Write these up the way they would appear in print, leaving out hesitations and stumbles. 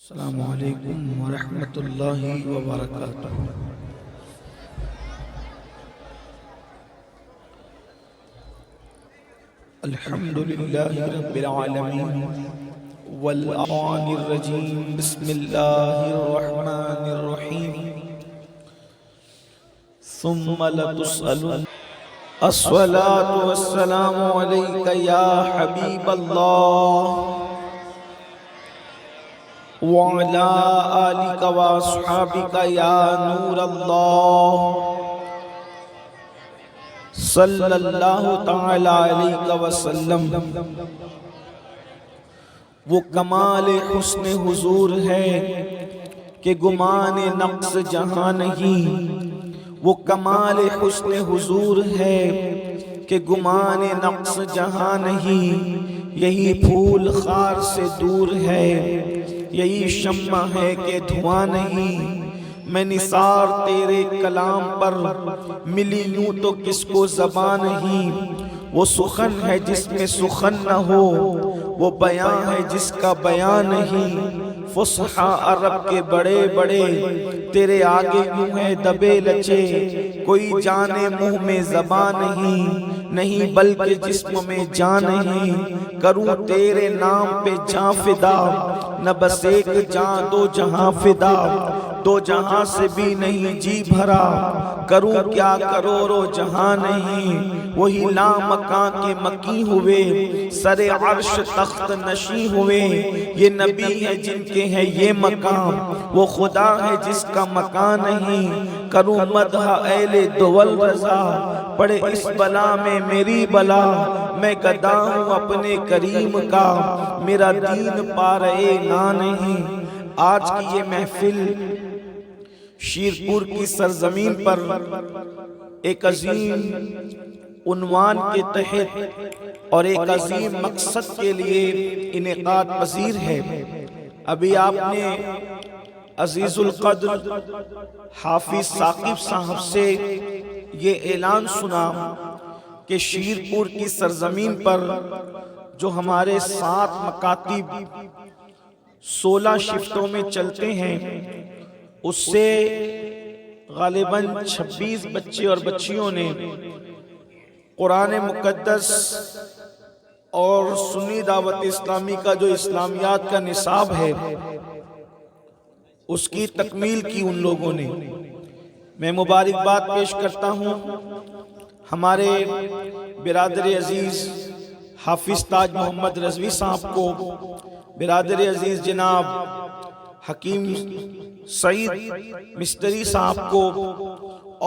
السلام علیکم ورحمۃ اللہ وبرکاتہ۔ الحمد للہ رب العالمین والشیطان الرجیم، بسم اللہ الرحمن الرحیم۔ ثم لتسألن، الصلاة والسلام علیک یا حبیب اللہ وعلى آلك وأصحابك يا نور الله صلی اللہ تعالی علیہ وسلم۔ وہ کمال حسن حضور ہے کہ گمان نقص جہاں نہیں، وہ کمال حسن حضور ہے کہ گمان نقص جہاں نہیں۔ یہی پھول خار سے دور ہے، یہی شمع ہے کہ دھواں نہیں۔ میں نثار تیرے کلام پر، ملی یوں تو کس کو زبان نہیں۔ وہ سخن ہے جس میں سخن نہ ہو، وہ بیان ہے جس کا بیان نہیں۔ فصحا عرب کے بڑے بڑے تیرے آگے یوں ہے دبے لچے، کوئی جانے منہ میں زبان نہیں بلکہ جسم میں جان نہیں۔ کروں تیرے نام پہ جاں فدا، نہ بس ایک جاں دو جہاں فدا، دو جہاں سے بھی نہیں جی بھرا، کروں کیا کروڑوں جہاں نہیں۔ وہی لامکاں کے مکی ہوئے، سر عرش تخت نشیں ہوئے۔ یہ نبی ہے جن کے ہے یہ مقام، وہ خدا ہے جس کا مکان نہیں۔ کروں مدح اہل دول رضا، پڑے اس بلا میں میری بلا۔ میں گدا ہوں اپنے کریم کا، میرا دین پارے نہ نہیں۔ آج کی یہ محفل شیرپور کی سرزمین پر ایک عظیم عنوان کے تحت اور ایک عظیم مقصد کے لیے انعقاد پذیر ہے۔ ابھی آپ نے عزیز القدر حافظ ثاقب صاحب سے یہ اعلان سنا کہ شیرپور کی سرزمین پر جو ہمارے 7 مکاتب 16 شفٹوں میں چلتے ہیں، اس سے غالباً 26 بچے اور بچیوں نے قرآن مقدس اور سنی دعوت اسلامی کا جو اسلامیات کا نصاب ہے، اس کی تکمیل کی ان لوگوں نے۔ میں مبارکباد پیش کرتا ہوں ہمارے برادر عزیز حافظ تاج محمد رضوی صاحب کو، برادر عزیز جناب حکیم سعید مستری صاحب کو،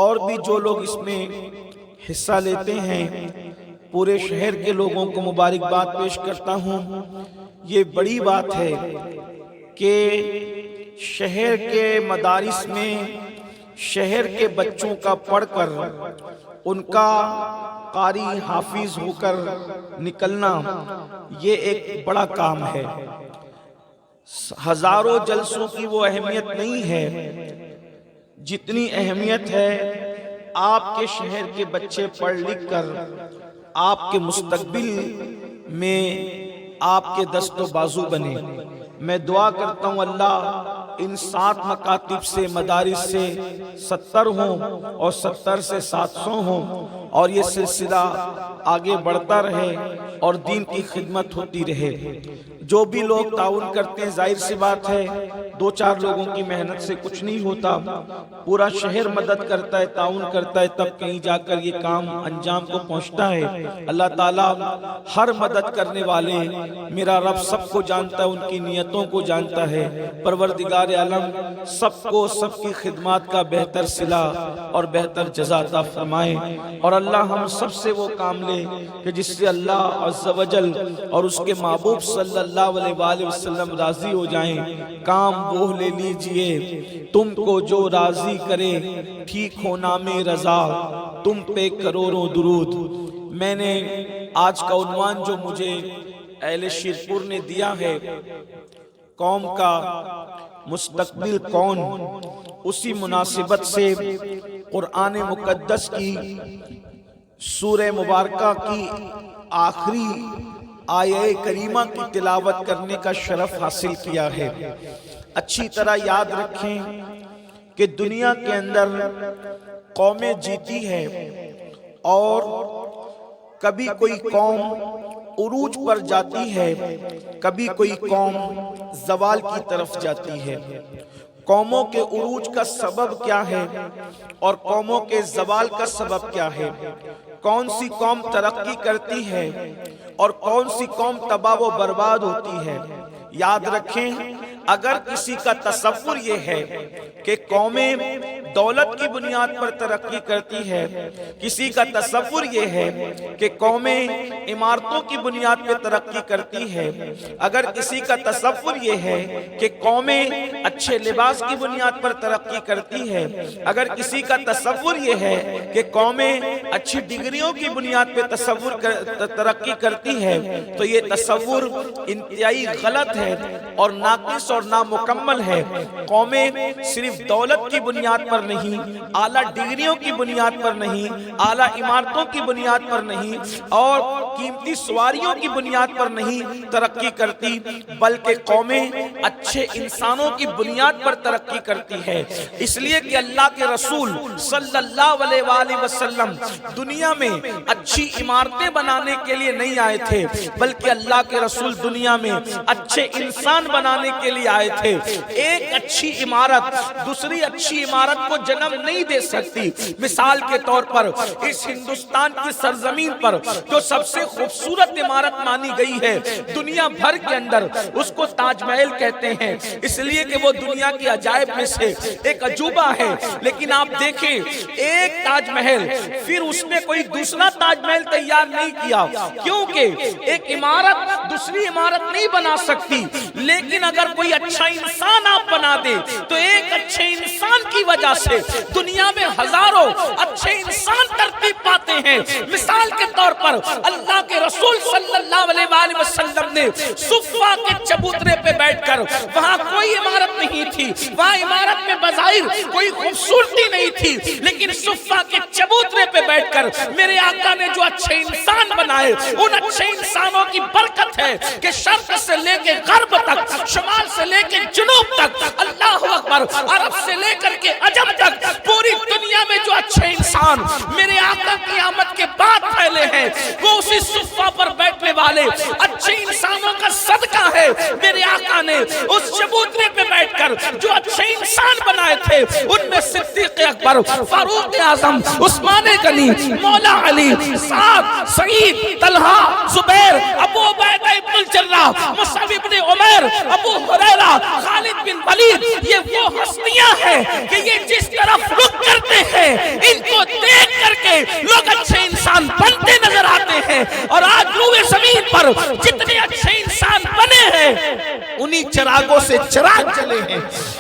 اور بھی جو لوگ اس میں حصہ لیتے ہیں، پورے شہر کے لوگوں کو مبارکباد پیش کرتا ہوں۔ یہ بڑی بات ہے کہ شہر کے مدارس میں شہر کے بچوں کا پڑھ کر ان کا قاری حافظ ہو کر نکلنا، یہ ایک بڑا کام ہے۔ ہزاروں جلسوں کی وہ اہمیت نہیں ہے جتنی اہمیت ہے آپ کے شہر کے بچے پڑھ لکھ کر آپ کے مستقبل میں آپ کے دست و بازو بنے۔ میں دعا کرتا ہوں اللہ ان 7 مکاتب سے، مدارس سے 70 ہوں اور 70 سے 700 ہوں، اور یہ سلسلہ آگے بڑھتا رہے اور دین کی خدمت ہوتی رہے۔ جو بھی لوگ تعاون کرتے ہیں، ظاہر سی بات ہے 2-4 لوگوں کی محنت سے کچھ نہیں ہوتا، پورا شہر مدد کرتا ہے، تعاون کرتا ہے، تب کہیں جا کر یہ کام انجام کو پہنچتا ہے۔ اللہ تعالیٰ ہر مدد کرنے والے، میرا رب سب کو جانتا ہے، ان کی نیتوں کو جانتا ہے۔ پروردگار عالم سب کو سب کی خدمات کا بہتر صلہ اور بہتر جزا عطا فرمائے، اور اللہ ہم سب سے وہ کام لے کہ جس سے اللہ عز و جل اور اس کے محبوب صلی اللہ علیہ وآلہ وسلم راضی ہو جائیں۔ کام وہ لے لیجئے تم کو جو راضی کرے، ٹھیک ہو نام رضا تم پہ کروڑوں درود۔ میں نے آج کا عنوان جو مجھے اہل شیرپور نے دیا ہے، قوم کا مستقبل کون، اسی مناسبت سے قرآن مقدس کی سورہ مبارکہ کی آخری آیے کریمہ کی تلاوت کرنے کا شرف حاصل کیا ہے۔ اچھی طرح یاد رکھیں کہ دنیا کے اندر قومیں جیتی ہیں اور کبھی کوئی قوم عروج پر جاتی ہے، کبھی کوئی قوم زوال کی طرف جاتی ہے۔ قوموں کے عروج کا سبب کیا ہے اور قوموں کے زوال کا سبب کیا ہے؟ کون سی قوم ترقی کرتی ہے اور کون سی قوم تباہ و برباد ہوتی ہے؟ یاد رکھیں، اگر کسی کا تصور یہ ہے کہ قومیں دولت کی بنیاد پر ترقی کرتی ہے، کسی کا تصور یہ ہے کہ قومیں عمارتوں کی بنیاد پر ترقی کرتی ہے، اگر کسی کا تصور یہ ہے کہ قومیں اچھے لباس کی بنیاد پر ترقی کرتی ہے، اگر کسی کا تصور یہ ہے کہ قومیں اچھی ڈگریوں کی بنیاد پر ترقی کرتی ہے، تو یہ تصور انتہائی غلط ہے اور ناقص اور نامکمل ہے۔ قومیں صرف دولت کی بنیاد پر نہیں، اعلیٰ ڈگریوں کی بنیاد پر نہیں، اعلیٰ عمارتوں کی بنیاد پر نہیں اور قیمتی سواریوں کی بنیاد پر نہیں ترقی کرتی، بلکہ قومیں اچھے انسانوں کی بنیاد پر ترقی کرتی ہے۔ اس لیے کہ اللہ کے رسول صلی اللہ علیہ وآلہ وسلم دنیا میں اچھی عمارتیں بنانے کے لیے نہیں آئے تھے، بلکہ اللہ کے رسول دنیا میں اچھے انسان بنانے کے لیے آئے تھے۔ ایک اچھی عمارت دوسری اچھی عمارت کو جنم نہیں دے سکتی۔ مثال کے طور پر اس ہندوستان کی سرزمین پر جو سب سے خوبصورت عمارت مانی گئی ہے دنیا بھر کے اندر، اس کو تاج محل کہتے ہیں، اس لیے کہ وہ دنیا کی عجائب میں سے ایک عجوبہ ہے۔ لیکن آپ دیکھیں، ایک تاج محل پھر اس نے کوئی دوسرا تاج محل تیار نہیں کیا، کیونکہ ایک عمارت دوسری عمارت نہیں بنا سکتی، لیکن اگر کوئی اچھا انسان آپ بنا دے تو ایک اچھے انسان کی وجہ سے دنیا میں ہزاروں اچھے انسان ترتیب پاتے ہیں۔ مثال کے طور پر اللہ کے رسول صلی اللہ علیہ وآلہ وسلم نے صفا کے چبوترے پہ بیٹھ کر، وہاں کوئی عمارت نہیں تھی، وہاں عمارت میں بظاہر کوئی خوبصورتی نہیں تھی، لیکن صفا کے چبوترے پہ بیٹھ کر میرے آقا نے جو اچھے انسان بنائے، ان اچھے انسانوں کی برکت ہے کہ شرق سے لے کے غرب تک، شمال سے لے کے جنوب تک، اللہ اکبر، عرب سے لے کر کے عجم تک، پوری دنیا میں جو اچھے انسان میرے آقا کی آمد کے بعد پھیلے ہیں، وہ اسی صفا پر بیٹھنے والے اچھے انسانوں کا صدقہ ہے۔ میرے آقا نے اس چبوترے پہ بیٹھ کر جو اچھے انسان بنائے تھے، ان میں صدیق اکبر، فاروق اعظم، عثمان غنی، مولا علی، سعد، سعید، طلحہ، زبیر، ابو عبیدہ ابن الجراح، مصعب ابن عمیر، ابو ہریرہ، خالد بن ولید، یہ وہ ہستیاں ہیں کہ یہ جس طرف رخ کرتے ہیں ان کو دیکھ کر کے لوگ اچھے انسان بنتے نظر آتے ہیں۔ اور آج روئے زمین پر جتنے اچھے انسان بنے ہیں، انہی چراغوں سے چراغ جلے ہیں،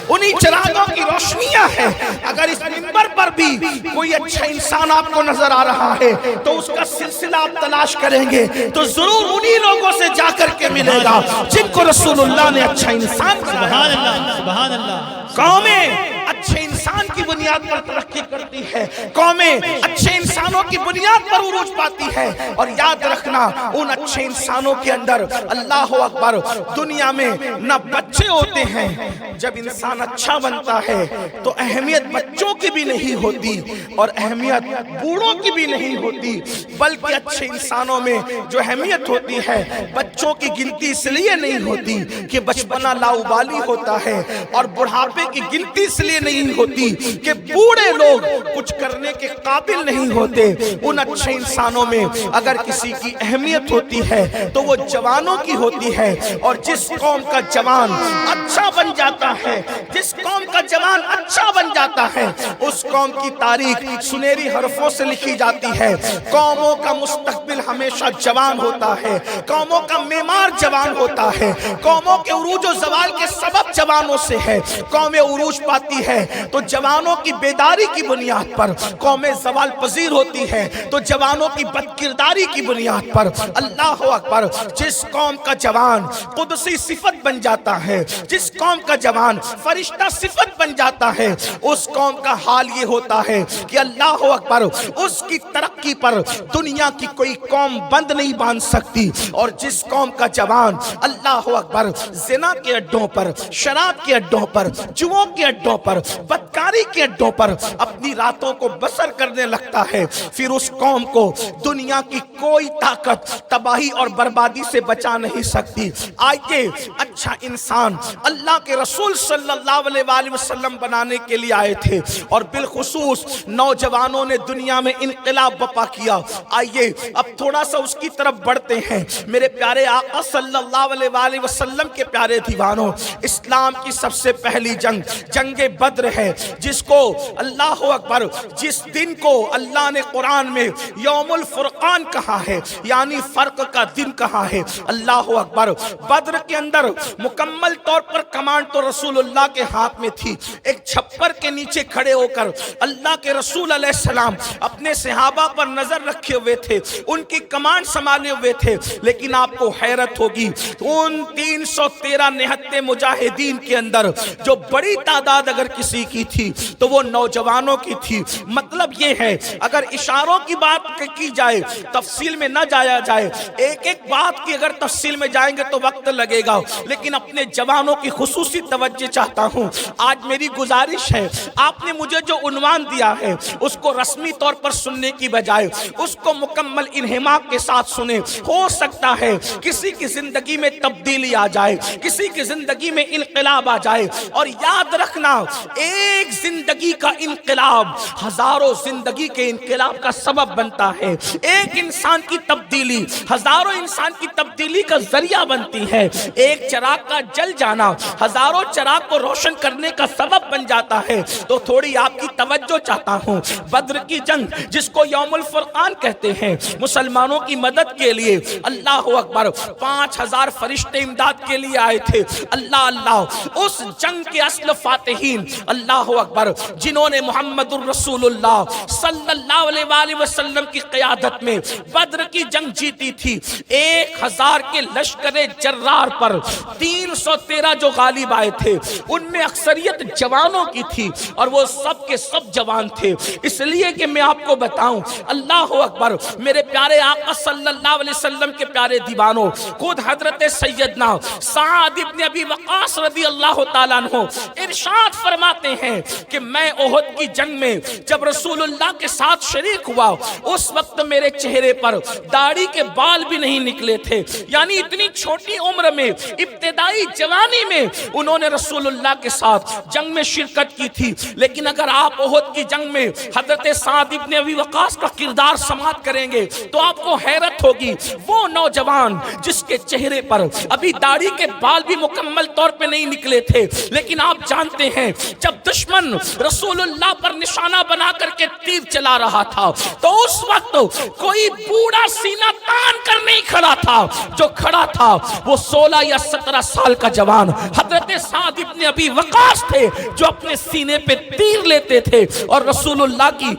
انہی چراغوں کی روشنیاں ہیں۔ اگر اس منبر پر بھی کوئی اچھا انسان آپ کو نظر آ رہا ہے تو اس کا سلسلہ آپ تلاش کریں گے تو ضرور انہی لوگوں سے جا کر کے ملے گا جن کو رسول اللہ نے اچھا انسان بنایا۔ سبحان اللہ، سبحان اللہ۔ قومیں اچھے انسان کی بنیاد پر ترقی کرتی ہے، قومیں اچھے انسانوں کی بنیاد پر عروج پاتی ہے۔ اور یاد رکھنا، ان اچھے انسانوں کے اندر اللہ اکبر، دنیا میں نہ بچے ہوتے ہیں۔ جب انسان اچھا بنتا ہے تو اہمیت بچوں کی بھی نہیں ہوتی اور اہمیت بوڑھوں کی بھی نہیں ہوتی، بلکہ اچھے انسانوں میں جو اہمیت ہوتی ہے بچوں کی گنتی اس لیے نہیں ہوتی کہ بچپنا لاؤبالی ہوتا ہے، اور بڑھاپے کی گنتی اس لیے نہیں ہوتی کہ بوڑھے لوگ کچھ کرنے کے قابل نہیں ہوتے۔ ان اچھے انسانوں میں اگر کسی کی اہمیت ہوتی ہے تو وہ جوانوں کی ہوتی ہے، اور جس قوم کا جوان اچھا بن جاتا ہے، جس قوم کا جوان اچھا بن جاتا ہے، اس قوم کی تاریخ سنہری حرفوں سے لکھی جاتی ہے۔ قوموں کا مستقبل ہمیشہ جوان ہوتا ہے، قوموں کا معمار جوان ہوتا ہے، قوموں کے عروج و زوال کے سبب جوانوں سے ہے۔ قومیں عروج پاتی ہے تو جوانوں کی بیداری کی بنیاد پر، قومیں زوال پذیر ہوتی ہے تو جوانوں کی بدکرداری کی بنیاد پر۔ اللہ اکبر، جس قوم کا جوان قدسی صفت بن جاتا ہے، جس قوم کا جوان فرشتہ صفت بن جاتا ہے اس قوم کا حال یہ ہوتا ہے کہ اللہ اکبر اس کی ترقی پر دنیا کی کوئی قوم بند نہیں باندھ سکتی. اور جس قوم کا جوان اللہ اکبر زنا کے اڈوں پر، شراب کے اڈوں پر، جوؤں کے اڈوں پر، بدکاری کے اڈوں پر اپنی راتوں کو بسر کرنے لگتا ہے، پھر اس قوم کو دنیا کی کوئی طاقت تباہی اور بربادی سے بچا نہیں سکتی. آئیے اچھا انسان اللہ کے رسول صلی اللہ علیہ وآلہ وسلم بنانے کے لیے آئے تھے، اور بالخصوص نوجوانوں نے دنیا میں انقلاب برپا کیا. آئیے اب تھوڑا سا اس کی طرف بڑھتے ہیں. میرے پیارے آقا صلی اللہ علیہ وآلہ وسلم کے پیارے دیوانوں، اسلام کی سب سے پہلی جنگ جنگ بدر ہے، جس کو اللہ اکبر، جس دن کو اللہ نے قرآن میں یوم الفرقان کہا ہے، یعنی فرق کا دن کہا ہے. اللہ اکبر، بدر کے اندر مکمل طور پر کمانڈ تو رسول اللہ کے ہاتھ میں تھی. ایک چھپر کے نیچے کھڑے ہو کر اللہ کے رسول علیہ السلام اپنے صحابہ پر نظر رکھے ہوئے تھے، ان کی کمانڈ سنبھالے ہوئے تھے. لیکن آپ کو حیرت ہوگی، ان 313 نہتے مجاہدین کے اندر جو بڑی تعداد اگر کسی کی تھی تو وہ نوجوانوں کی تھی. مطلب یہ ہے اگر اشاروں کی بات کی جائے، تفصیل میں نہ جایا جائے، ایک ایک بات کی اگر تفصیل میں جائیں گے تو وقت لگے گا، لیکن اپنے جوانوں کی خصوصی توجہ چاہتا ہوں. آج میری گزارش ہے، آپ نے مجھے جو عنوان دیا ہے اس کو رسمی طور پر سننے کی بجائے اس کو مکمل انہماک کے ساتھ سنیں. ہو سکتا ہے کسی کی زندگی میں تبدیلی آ جائے، کسی کی زندگی میں انقلاب آ جائے. اور یاد رکھنا، ایک زندگی کا انقلاب ہزاروں زندگی کے انقلاب کا سبب بنتا ہے. ایک انسان کی تبدیلی ہزاروں انسان کی تبدیلی کا ذریعہ بنتی ہے. ایک چراغ کا جل جانا ہزاروں چراغ کو روشن کرنے کا سبب بن جاتا ہے. تو تھوڑی آپ کی توجہ چاہتا ہوں. بدر کی جنگ جس کو یوم الفرقان کہتے ہیں، مسلمانوں کی مدد کے لیے اللہ اکبر 5000 فرشتے امداد کے لیے آئے تھے. اللہ اللہ، اس جنگ کے اصل فاتحین اللہ اکبر، جنہوں نے محمد الرسول اللہ صلی اللہ علیہ وآلہ وسلم کی قیادت میں بدر کی جنگ جیتی تھی. 1000 کے لشکر جرار پر 313 جو غالب آئے تھے، ان میں اکثریت جوانوں کی تھی، اور وہ سب کے سب جوان تھے. اس لیے کہ میں آپ کو بتاؤں، اللہ اکبر، میرے پیارے آقا صلی اللہ علیہ وسلم کے پیارے دیوانوں، خود حضرت سیدنا سعد ابن ابی وقاص رضی اللہ تعالیٰ عنہ ارشاد فرماتے ہیں کہ میں احد کی جنگ میں جب رسول اللہ کے ساتھ شریک ہوا، اس وقت میرے چہرے پر داڑھی کے بال بھی نہیں نکلے تھے. یعنی اتنی چھوٹی عمر میں، ابتدائی جوانی میں انہوں نے رسول اللہ کے ساتھ جنگ میں شرکت کی تھی. لیکن اگر آپ احد کی جنگ میں حضرت سعد ابن ابی وقاص کا کردار سماعت کریں گے تو آپ کو حیرت ہوگی. وہ نوجوان جس کے چہرے پر ابھی داڑھی کے بال بھی مکمل طور پہ نہیں نکلے تھے، لیکن آپ جانتے ہیں جب دشمن رسول اللہ پر نشانہ بنا کر کے تیر چلا رہا تھا تو اس وقت کوئی بوڑھا سینہ تان کر نہیں کھڑا تھا. جو کھڑا تھا وہ 16 یا 17 سال کا جوان حضرت سعد ابن ابی وقاص تھے، جو اپنے سینے پہ تیر لیتے تھے اور رسول اللہ کی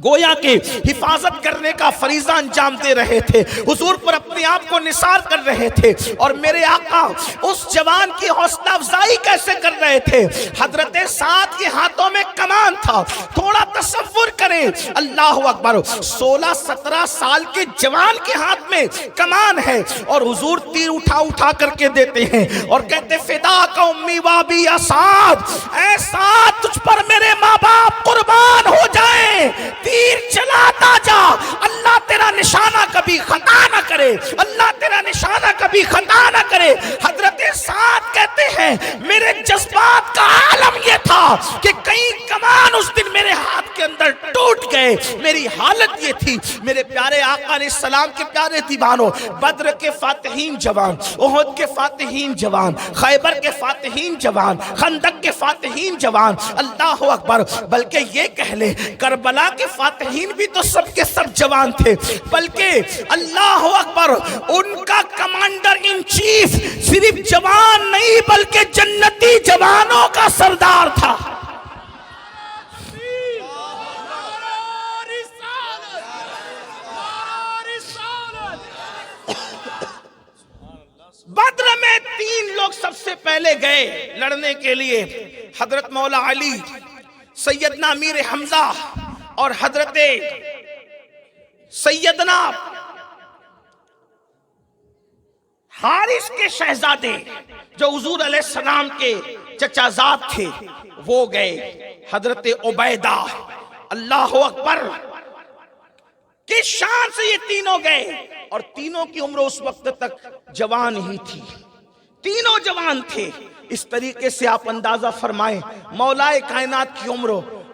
گویا کے حفاظت کرنے کا فریضہ انجام دے رہے تھے، حضور پر اپنے آپ کو نثار کر رہے تھے. اور میرے آقا اس جوان کی حوصلہ افزائی کیسے کر رہے تھے؟ حضرت سعد کے ہاتھوں میں کمان تھا. تھوڑا تصور کریں، اللہ اکبر، 16-17 سال کے جوان کے ہاتھ میں کمان ہے اور حضور تیر اٹھا اٹھا کر کے دیتے ہیں اور کہتے فدا کا امی وابی یا سعد، اے سعد تجھ پر میرے ماں باپ قربان ہو جائیں، تیر چلاتا جا، اللہ تیرا نشانہ کبھی خطا نہ کرے، اللہ تیرا نشانہ کبھی خطا نہ کرے. حضرت سعد کہتے ہیں میرے جذبات کا عالم یہ تھا کہ کئی کمان اس دن میرے ہاتھ کے اندر ٹوٹ گئے. میری حالت یہ تھی. میرے پیارے آقا علیہ السلام کے پیارے دیوانوں، بدر کے فاتحین جوان، احد کے فاتحین جوان، خیبر کے فاتحین جوان، خندق کے فاتحین جوان، اللہ اکبر، بلکہ یہ کہہ لے کربلا کے فاتحین بھی تو سب کے سب جوان تھے، بلکہ اللہ اکبر ان کا کمانڈر ان چیف صرف جوان نہیں بلکہ جنتی جوانوں کا سردار تھا. بدر میں 3 لوگ سب سے پہلے گئے. لڑنے کے لیے حضرت مولا علی، سیدنا امیر حمزہ اور حضرت سیدنا حارث کے شہزادے جو حضور علیہ السلام کے چچا زاد تھے وہ گئے۔ حضرت عبیدہ، اللہ اکبر، کس شان سے یہ تینوں گئے، اور تینوں کی عمر اس وقت تک جوان ہی تھی، تینوں جوان تھے۔ اس طریقے سے آپ اندازہ فرمائیں مولا کائنات کی عمر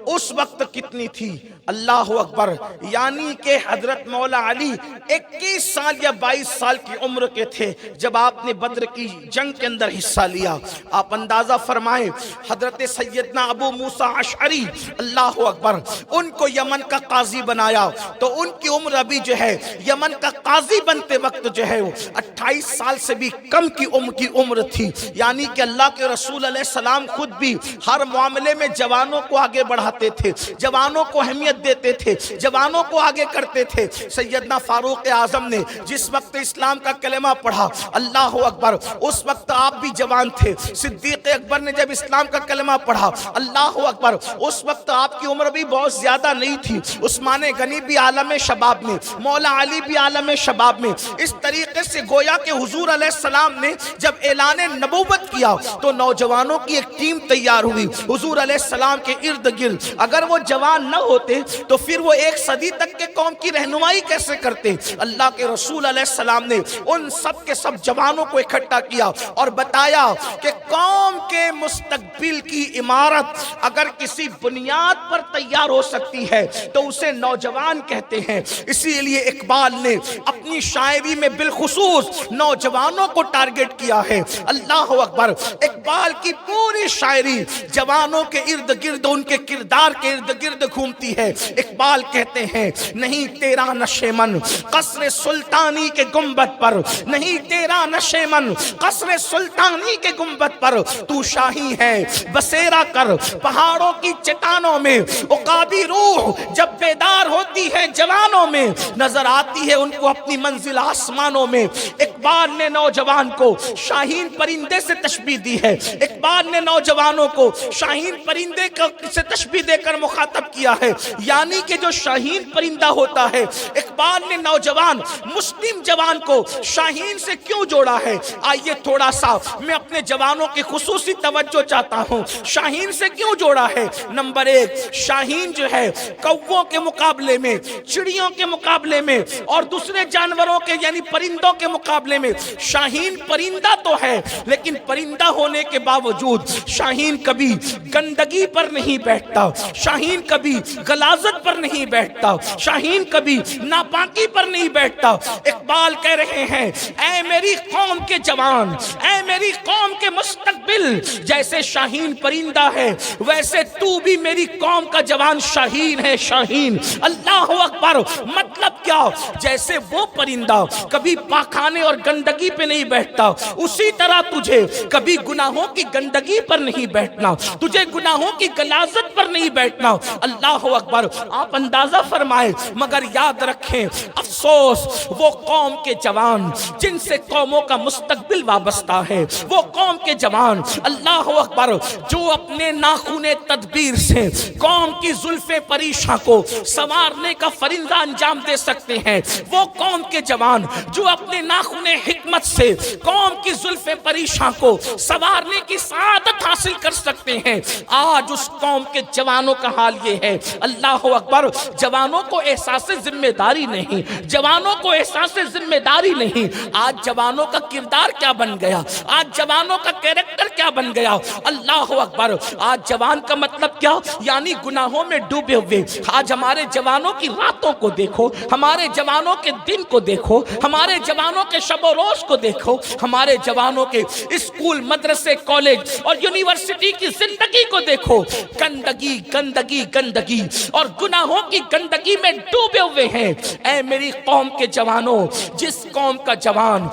اس وقت کتنی تھی، اللہ اکبر، یعنی کہ حضرت مولا علی 21 سال یا 22 سال کی عمر کے تھے جب آپ نے بدر کی جنگ کے اندر حصہ لیا۔ آپ اندازہ فرمائیں حضرت سیدنا ابو موسیٰ اشعری، اللہ اکبر، ان کو یمن کا قاضی بنایا تو ان کی عمر ابھی جو ہے یمن کا قاضی بنتے وقت جو ہے 28 سال سے بھی کم کی عمر تھی، یعنی کہ اللہ کے رسول علیہ السلام خود بھی ہر معاملے میں جوانوں کو آگے بڑھاتے تھے، جوانوں کو اہمیت دیتے تھے، جوانوں کو آگے کرتے تھے۔ سیدنا فاروق اعظم نے جس وقت اسلام کا کلمہ پڑھا، اللہ اکبر، اس وقت آپ بھی جوان تھے۔ صدیق اکبر نے جب اسلام کا کلمہ پڑھا، اللہ اکبر، اس وقت آپ کی عمر بھی بہت زیادہ نہیں تھی۔ عثمان غنی بھی عالم شباب میں، مولا علی بھی عالم شباب میں۔ اس طریقے سے گویا کہ حضور علیہ السلام نے جب اعلان نبوت کیا تو نوجوانوں کی ایک ٹیم تیار ہوئی حضور علیہ السلام کے ارد گرد۔ اگر وہ جوان نہ ہوتے تو پھر وہ 1 صدی تک کے قوم کی رہنمائی کیسے کرتے؟ اللہ کے رسول علیہ السلام نے ان سب کے سب جوانوں کو اکٹھا کیا اور بتایا کہ قوم کے مستقبل کی عمارت اگر کسی بنیاد پر تیار ہو سکتی ہے تو اسے نوجوان کہتے ہیں۔ اسی لیے اقبال نے اپنی شاعری میں بالخصوص نوجوانوں کو ٹارگٹ کیا ہے، اللہ اکبر۔ اقبال کی پوری شاعری جوانوں کے ارد گرد، ان کے کردار کے ارد گرد گھومتی ہے۔ اقبال کہتے ہیں نہیں تیرا نشے من قصر سلطانی کے گنبد پر، نہیں تیرا نشے من قصر سلطانی کے گنبد پر، تو شاہی ہے بسیرا کر پہاڑوں کی چٹانوں میں، عقابی روح جب بیدار ہوتی ہے جوانوں میں، نظر آتی ہے ان کو اپنی منزل آسمانوں میں۔ اقبال نے نوجوان کو شاہین پرندے سے تشبیہ دی ہے، اقبال نے نوجوانوں کو شاہین پرندے سے تشبیہ دے کر مخاطب کیا ہے، یعنی کہ جو شاہین پرندہ ہوتا ہے، اقبال نے نوجوان مسلم جوان کو شاہین سے کیوں جوڑا ہے؟ آئیے تھوڑا سا میں اپنے جوانوں کی خصوصی توجہ چاہتا ہوں۔ شاہین سے کیوں جوڑا ہے؟ نمبر 1، شاہین جو ہے کووں کے مقابلے میں، چڑیوں کے مقابلے میں اور دوسرے جانوروں کے یعنی پرندوں کے مقابلے میں شاہین پرندہ تو ہے، لیکن پرندہ ہونے کے باوجود شاہین کبھی گندگی پر نہیں بیٹھتا، شاہین کبھی غلاظت پر نہیں بیٹھتا، شاہین کبھی ناپاکی پر نہیں بیٹھتا۔ اقبال کہہ رہے ہیں اے میری قوم کے جوان، اے میری قوم کے مستقبل، جیسے شاہین پرندہ ہے ویسے تو بھی میری قوم کا جوان شاہین ہے، شاہین۔ اللہ اکبر، مطلب کیا؟ جیسے وہ پرندہ کبھی پاخانے اور گندگی پہ نہیں بیٹھتا، اسی طرح تجھے کبھی گناہوں کی گندگی پر نہیں بیٹھنا، تجھے گناہوں کی غلاظت پر نہیں بیٹھنا۔ اللہ اکبر، آپ اندازہ فرمائیں، مگر یاد رکھیں افسوس وہ قوم کے جوان جن سے قوموں کا مستقبل وابستہ ہے، وہ قوم کے جوان، اللہ اکبر، جو اپنے ناخن تدبیر سے قوم کی زلف پریشاں کو سنوارنے کا فرض انجام دے سکتے ہیں، وہ قوم کے جوان جو اپنے ناخن حکمت سے قوم کی زلف پریشاں کو سنوارنے کی سعادت حاصل کر سکتے ہیں۔ آج اس قوم کے جوانوں کا حال یہ ہے، اللہ اکبر، جوانوں کو احساس ذمہ داری نہیں، جوانوں کو احساس ذمہ داری نہیں۔ آج جوانوں کا کردار کیا بن گیا، آج جوانوں کا کیریکٹر کیا بن گیا، اللہ اکبر۔ آج جوان کا مطلب کیا؟ یعنی گناہوں میں ڈوبے ہوئے۔ آج ہمارے جوانوں کی راتوں کو دیکھو، ہمارے جوانوں کے دن کو دیکھو، ہمارے جوانوں کے شب و روز کو دیکھو، ہمارے جوانوں کے اسکول، مدرسے، کالج اور یونیورسٹی کی زندگی کو دیکھو، گندگی گندگی گندگی اور گناہوں کی گندگی میں ڈوبے ہوئے ہیں۔ اے میری قوم کے جوانوں، جس قوم کا جوان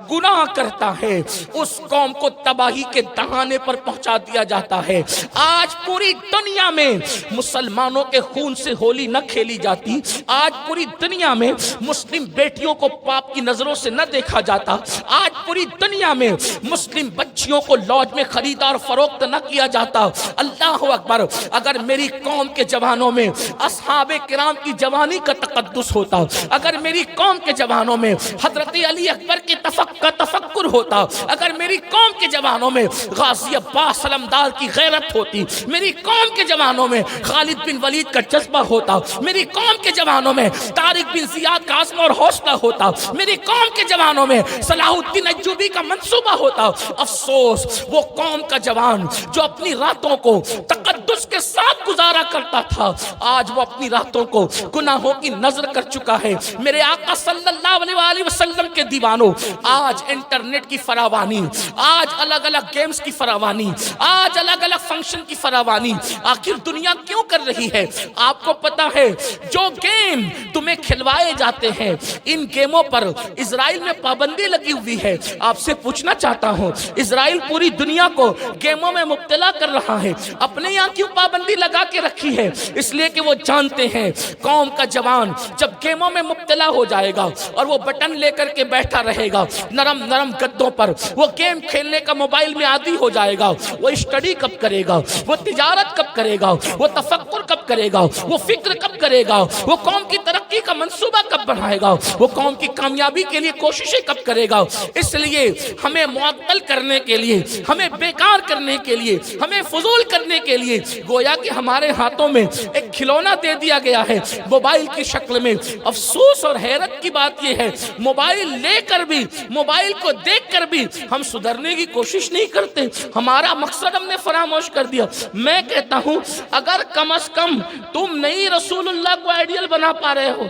گناہ کرتا ہے اس قوم کو تباہی کے دہانے پر پہنچا دیا جاتا ہے۔ آج پوری دنیا میں مسلمانوں کے خون سے ہولی نہ کھیلی جاتی، آج پوری دنیا میں مسلم بیٹیوں کو پاپ کی نظروں سے نہ دیکھا جاتا، آج پوری دنیا میں مسلم بچیوں کو لاج میں خرید اور فروخت نہ کیا جاتا۔ اللہ اکبر، اگر میری قوم کے جوانوں میں اصحاب کرام کی جوانی کا تقدس ہوتا، اگر میری قوم کے جوانوں میں حضرت علی اکبر کی تفکر ہوتا، اگر میری قوم کے جوانوں میں غازی عباس سلمدار کی غیرت ہوتی، میری قوم کے جوانوں میں خالد بن ولید کا جذبہ ہوتا، میری قوم کے جوانوں میں طارق بن زیاد کا عزم اور حوصلہ ہوتا، میری قوم کے جوانوں میں صلاح الدین ایوبی کا منصوبہ ہوتا۔ افسوس وہ قوم کا جوان جو اپنی راتوں کو تقدس کے ساتھ گزارا کرتا تھا، آج وہ اپنی راتوں کو گناہوں کی نظر کر چکا ہے۔ میرے آقا صلی اللہ علیہ وآلہ وسلم کے دیوانوں، آج انٹرنیٹ کی فراوانی، آج الگ الگ گیمز کی فراوانی، آج الگ الگ فنکشن کی فراوانی آخر دنیا کیوں کر رہی ہے؟ آپ کو پتا ہے جو گیم تمہیں کھلوائے جاتے ہیں، ان گیموں پر اسرائیل میں پابندی لگی ہوئی ہے۔ آپ سے پوچھنا چاہتا ہوں، اسرائیل پوری دنیا کو گیموں میں مبتلا کر رہا ہے، اپنے یہاں کیوں پابندی لگا کے رکھی ہے؟ اس لیے کہ وہ جانتے ہیں قوم کا جوان جب گیموں میں مبتلا ہو جائے گا اور وہ بٹن لے کر کے بیٹھا رہے گا نرم نرم گدوں پر، وہ گیم کھیلنے کا موبائل میں عادی ہو جائے گا، وہ اسٹڈی کب کرے گا، وہ تجارت کب کرے گا، وہ تفکر کب کرے گا، وہ فکر کب کرے گا، وہ قوم کی ترقی کا منصوبہ کب بنائے گا، وہ قوم کی کامیابی کے لیے کوششیں کب کرے گا؟ اس لیے ہمیں معطل کرنے کے لیے، ہمیں بیکار کرنے کے لیے، ہمیں فضول کرنے کے لیے گویا کہ ہمارے ہاتھوں میں ایک کھلونا دے دیا گیا ہے موبائل کی شکل میں۔ افسوس اور حیرت کی بات یہ ہے، موبائل لے کر بھی، موبائل کو دیکھ کر بھی ہم سدھرنے کی کوشش نہیں کرتے، ہمارا مقصد ہم نے فراموش کر دیا۔ میں کہتا ہوں اگر کم از کم تم نہیں رسول اللہ کو آئیڈیل بنا پا رہے ہو،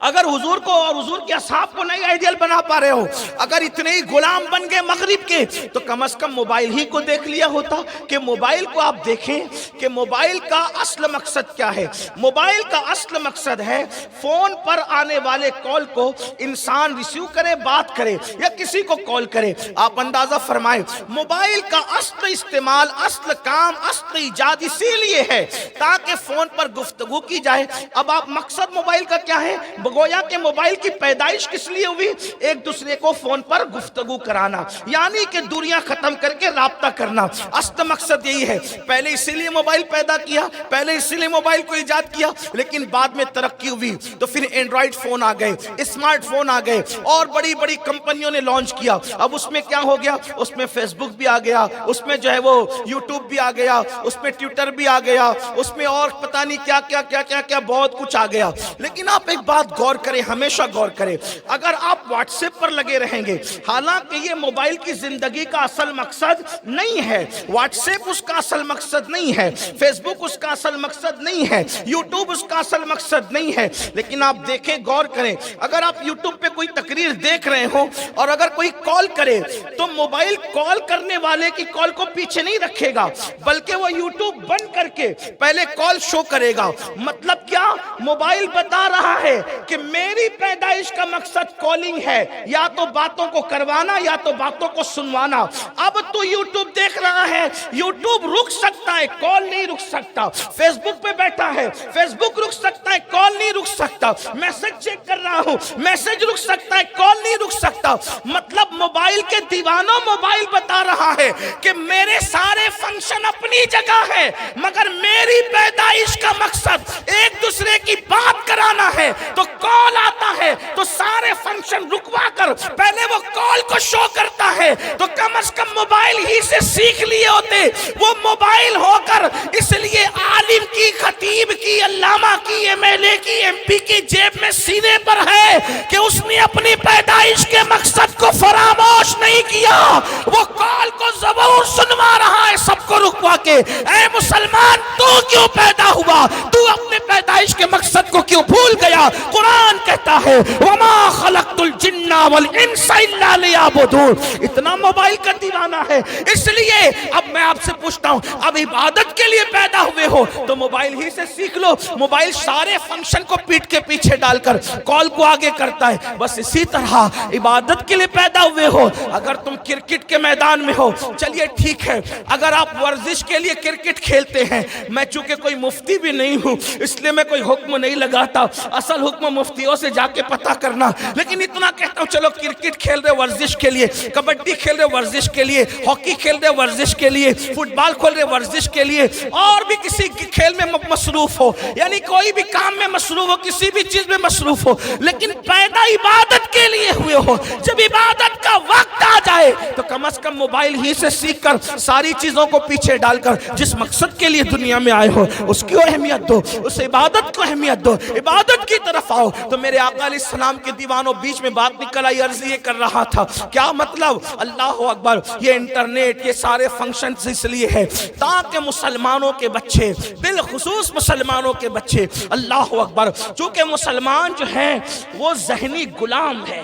اگر حضور کو اور حضور کے اصحاب کو نہیں آئیڈیل بنا پا رہے ہو، اگر اتنے ہی غلام بن گئے مغرب کے، تو کم از کم موبائل ہی کو دیکھ لیا ہوتا کہ موبائل کو آپ دیکھیں کہ موبائل کا اصل مقصد کیا ہے۔ موبائل کا اصل مقصد ہے فون پر آنے والے کال کو انسان ریسیو کرے، بات کرے یا کسی کو کال کرے۔ آپ اندازہ فرمائیں موبائل کا اصل استعمال، اصل کام، اصل ایجاد اسی لیے ہے تاکہ فون پر گفتگو کی جائے۔ اب آپ مقصد موبائل کا کیا ہے؟ گویا کہ موبائل کی پیدائش کس لیے ہوئی؟ ایک دوسرے کو فون پر گفتگو کرانا، یعنی کہ دوریاں ختم کر کے رابطہ کرنا۔ اصل مقصد یہی ہے۔ پہلے اسی لیے موبائل پیدا کیا، پہلے اسی لیے موبائل کو ایجاد کیا، لیکن بعد میں ترقی ہوئی تو پھر اینڈرائیڈ فون آ گئے، اسمارٹ فون آ گئے اور بڑی بڑی کمپنیوں نے لانچ کیا۔ اب اس میں کیا ہو گیا؟ اس میں فیس بک بھی آ گیا، اس میں جو ہے وہ یوٹیوب بھی آ گیا، اس میں ٹویٹر بھی آ گیا، اس میں اور پتہ نہیں کیا کیا کیا کیا کیا بہت کچھ آ گیا۔ لیکن آپ ایک بات غور کریں، ہمیشہ غور کریں، اگر آپ واٹس ایپ پر لگے رہیں گے، حالانکہ یہ موبائل کی زندگی کا اصل مقصد نہیں ہے، واٹس ایپ اس کا اصل مقصد نہیں ہے، فیس بک اس کا اصل مقصد نہیں ہے، یوٹیوب اس کا اصل مقصد نہیں ہے، لیکن آپ دیکھیں، غور کریں، اگر آپ یوٹیوب پہ کوئی تقریر دیکھ رہے ہو اور اگر کوئی کال کرے تو موبائل کال کرنے والے کی کال کو پیچھے نہیں رکھے گا، بلکہ وہ یوٹیوب بند کر کے پہلے کال شو کرے گا۔ مطلب کیا؟ موبائل بتا رہا ہے کہ میری پیدائش کا مقصد کالنگ ہے، یا تو باتوں کو کروانا یا تو باتوں کو سنوانا۔ اب تو یوٹیوب دیکھ رہا ہے، یوٹیوب رک سکتا ہے، کال نہیں رک سکتا۔ فیس بک پہ بیٹھا ہے، فیس بک رک سکتا ہے، کال نہیں رک سکتا۔ میسج چیک کر رہا ہوں، میسج رک سکتا ہے، کال نہیں رک سکتا۔ مطلب موبائل کے دیوانوں، موبائل بتا رہا ہے کہ میرے سارے فنکشن اپنی جگہ ہے، مگر میری پیدائش کا مقصد ایک دوسرے کی بات کرانا ہے، تو کال آتا ہے تو سارے فنکشن رکوا کر پہلے وہ کال کو شو کرتا ہے۔ تو کم از کم موبائل ہی سے سیکھ لیے ہوتے، وہ موبائل ہو کر اس لیے عالم کی، خطیب کی، علامہ کی، ایم ایل اے کی، ایم پی کی جیب میں سینے پر ہے کہ اس نے اپنی پیدائش کے مقصد کو فراموش نہیں کیا، وہ کال کو ضرور سنوا رہا ہے سب کو رکوا کے۔ اے مسلمان، تو کیوں پیدا ہوا؟ تو اپنے پیدائش کے مقصد کو کیوں بھول گیا؟ قرآن کہتا ہے وما خلقت الجن والانس الا لیعبدون. اتنا موبائل کا دیوانہ ہے. اس لیے اب میں آپ سے پوچھتا ہوں، اب عبادت کے لیے پیدا ہوئے ہو تو موبائل ہی سے سیکھ لو. موبائل سارے فنکشن کو پیٹ کے پیچھے ڈال کر کال کو آگے کرتا ہے. بس اسی طرح عبادت کے لیے پیدا ہوئے ہو. اگر تم کرکٹ کے میدان میں ہو، چلیے ٹھیک ہے. اگر آپ ورزش کے لیے کرکٹ کھیلتے ہیں، میں چونکہ کوئی مفتی بھی نہیں ہوں اس لیے میں کوئی حکم نہیں لگاتا، اصل حکم مفتیوں سے جا کے پتہ کرنا. لیکن اتنا کہتا ہوں چلو کرکٹ کھیل رہے ورزش کے لیے، کبڈی کھیل رہے ورزش کے لیے، ہاکی کھیل رہے ورزش کے لیے، فٹ بال کھیل رہے ورزش کے لیے، اور بھی کسی کھیل میں مصروف ہو، یعنی کوئی بھی کام میں مصروف ہو، کسی بھی چیز میں مصروف ہو، لیکن پیدا عبادت کے لیے ہوئے ہو. جب عبادت کا وقت آ جائے تو کم از کم موبائل ہی سے سیکھ کر ساری چیزوں کو پیچھے ڈال کر جس مقصد کے لیے دنیا میں آئے ہو اس کی اہمیت دو، اس عبادت کو اہمیت دو، عبادت کی طرف آؤ. تو میرے آقا علیہ السلام کے دیوانوں بیچ میں بات نکل آئی، عرض یہ کر رہا تھا کیا مطلب؟ اللہ اکبر، یہ انٹرنیٹ، یہ سارے فنکشنز اس لیے ہے تاکہ مسلمانوں کے بچے، بالخصوص مسلمانوں کے بچے، اللہ اکبر، چونکہ مسلمان جو ہیں وہ ذہنی غلام ہے.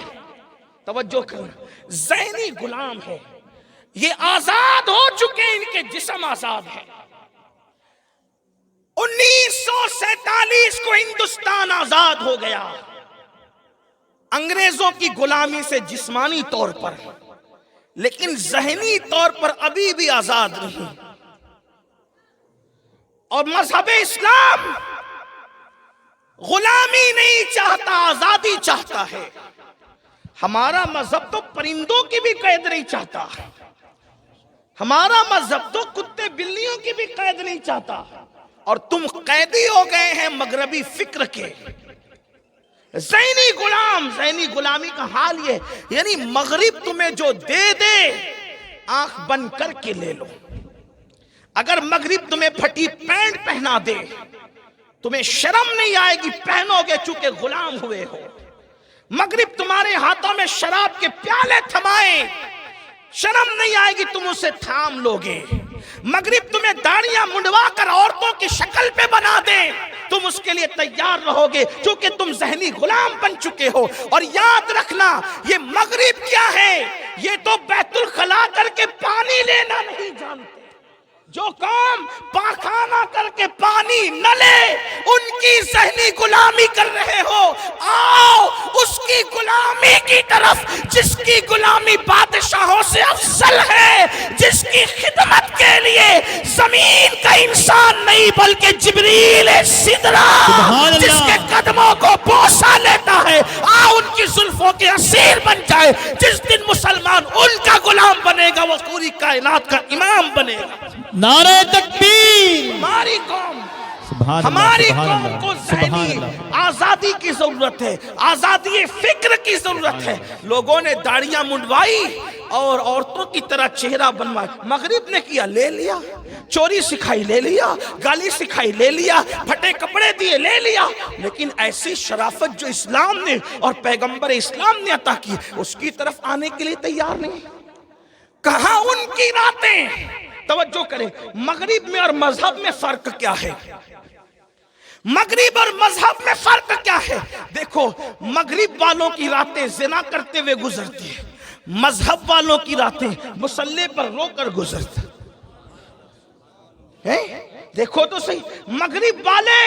توجہ کرنا، ذہنی غلام ہے. یہ آزاد ہو چکے، ان کے جسم آزاد ہے. 1947 کو ہندوستان آزاد ہو گیا انگریزوں کی غلامی سے جسمانی طور پر، لیکن ذہنی طور پر ابھی بھی آزاد نہیں. اور مذہب اسلام غلامی نہیں چاہتا، آزادی چاہتا ہے. ہمارا مذہب تو پرندوں کی بھی قید نہیں چاہتا، ہمارا مذہب تو کتے بلیوں کی بھی قید نہیں چاہتا. اور تم قیدی ہو گئے ہیں مغربی فکر کے. ذہنی غلام، ذہنی غلامی کا حال یہ، یعنی مغرب تمہیں جو دے دے آنکھ بند کر کے لے لو. اگر مغرب تمہیں پھٹی پینٹ پہنا دے تمہیں شرم نہیں آئے گی، پہنو گے چونکہ غلام ہوئے ہو. مغرب تمہارے ہاتھوں میں شراب کے پیالے تھمائے، شرم نہیں آئے گی، تم اسے تھام لوگے. مغرب تمہیں داڑیاں منڈوا کر عورتوں کی شکل پہ بنا دے، تم اس کے لیے تیار رہو گے چونکہ تم ذہنی غلام بن چکے ہو. اور یاد رکھنا یہ مغرب کیا ہے، یہ تو بیت الخلا کر کے پانی لینا نہیں جانتے. جو قوم پاخانہ کر کے پانی نہ لے ان کی ذہنی غلامی کر رہے ہو. آؤ اس کی غلامی کی طرف جس کی غلامی بادشاہوں سے افضل ہے، جس کی خدمت کے لیے زمین کا انسان نہیں بلکہ جبریل سدرہ جس کے قدموں کو بوسہ لیتا ہے، آؤ ان کی زلفوں کے اسیر بن جائے. جس دن مسلمان ان کا غلام بنے گا وہ پوری کائنات کا امام بنے گا. نعرہ تکبیر. ہماری قوم کو ذہنی آزادی کی ضرورت ہے، آزادی فکر کی ضرورت ہے. لوگوں نے داڑیاں منڈوائی اور عورتوں کی طرح چہرہ بنوایا. مغرب نے کیا، لے لیا. چوری سکھائی، لے لیا. گالی سکھائی، لے لیا. پھٹے کپڑے دیے، لے لیا. لیکن ایسی شرافت جو اسلام نے اور پیغمبر اسلام نے عطا کی اس کی طرف آنے کے لیے تیار نہیں. کہاں ان کی راتیں؟ توجہ کریں، مغرب میں اور مذہب میں فرق کیا ہے؟ مغرب اور مذہب میں فرق کیا ہے؟ دیکھو، مغرب والوں کی راتیں زنا کرتے ہوئے گزرتی ہیں، مذہب والوں کی راتیں مصلی پر رو کر گزرتی ہیں. دیکھو تو صحیح، مغرب والے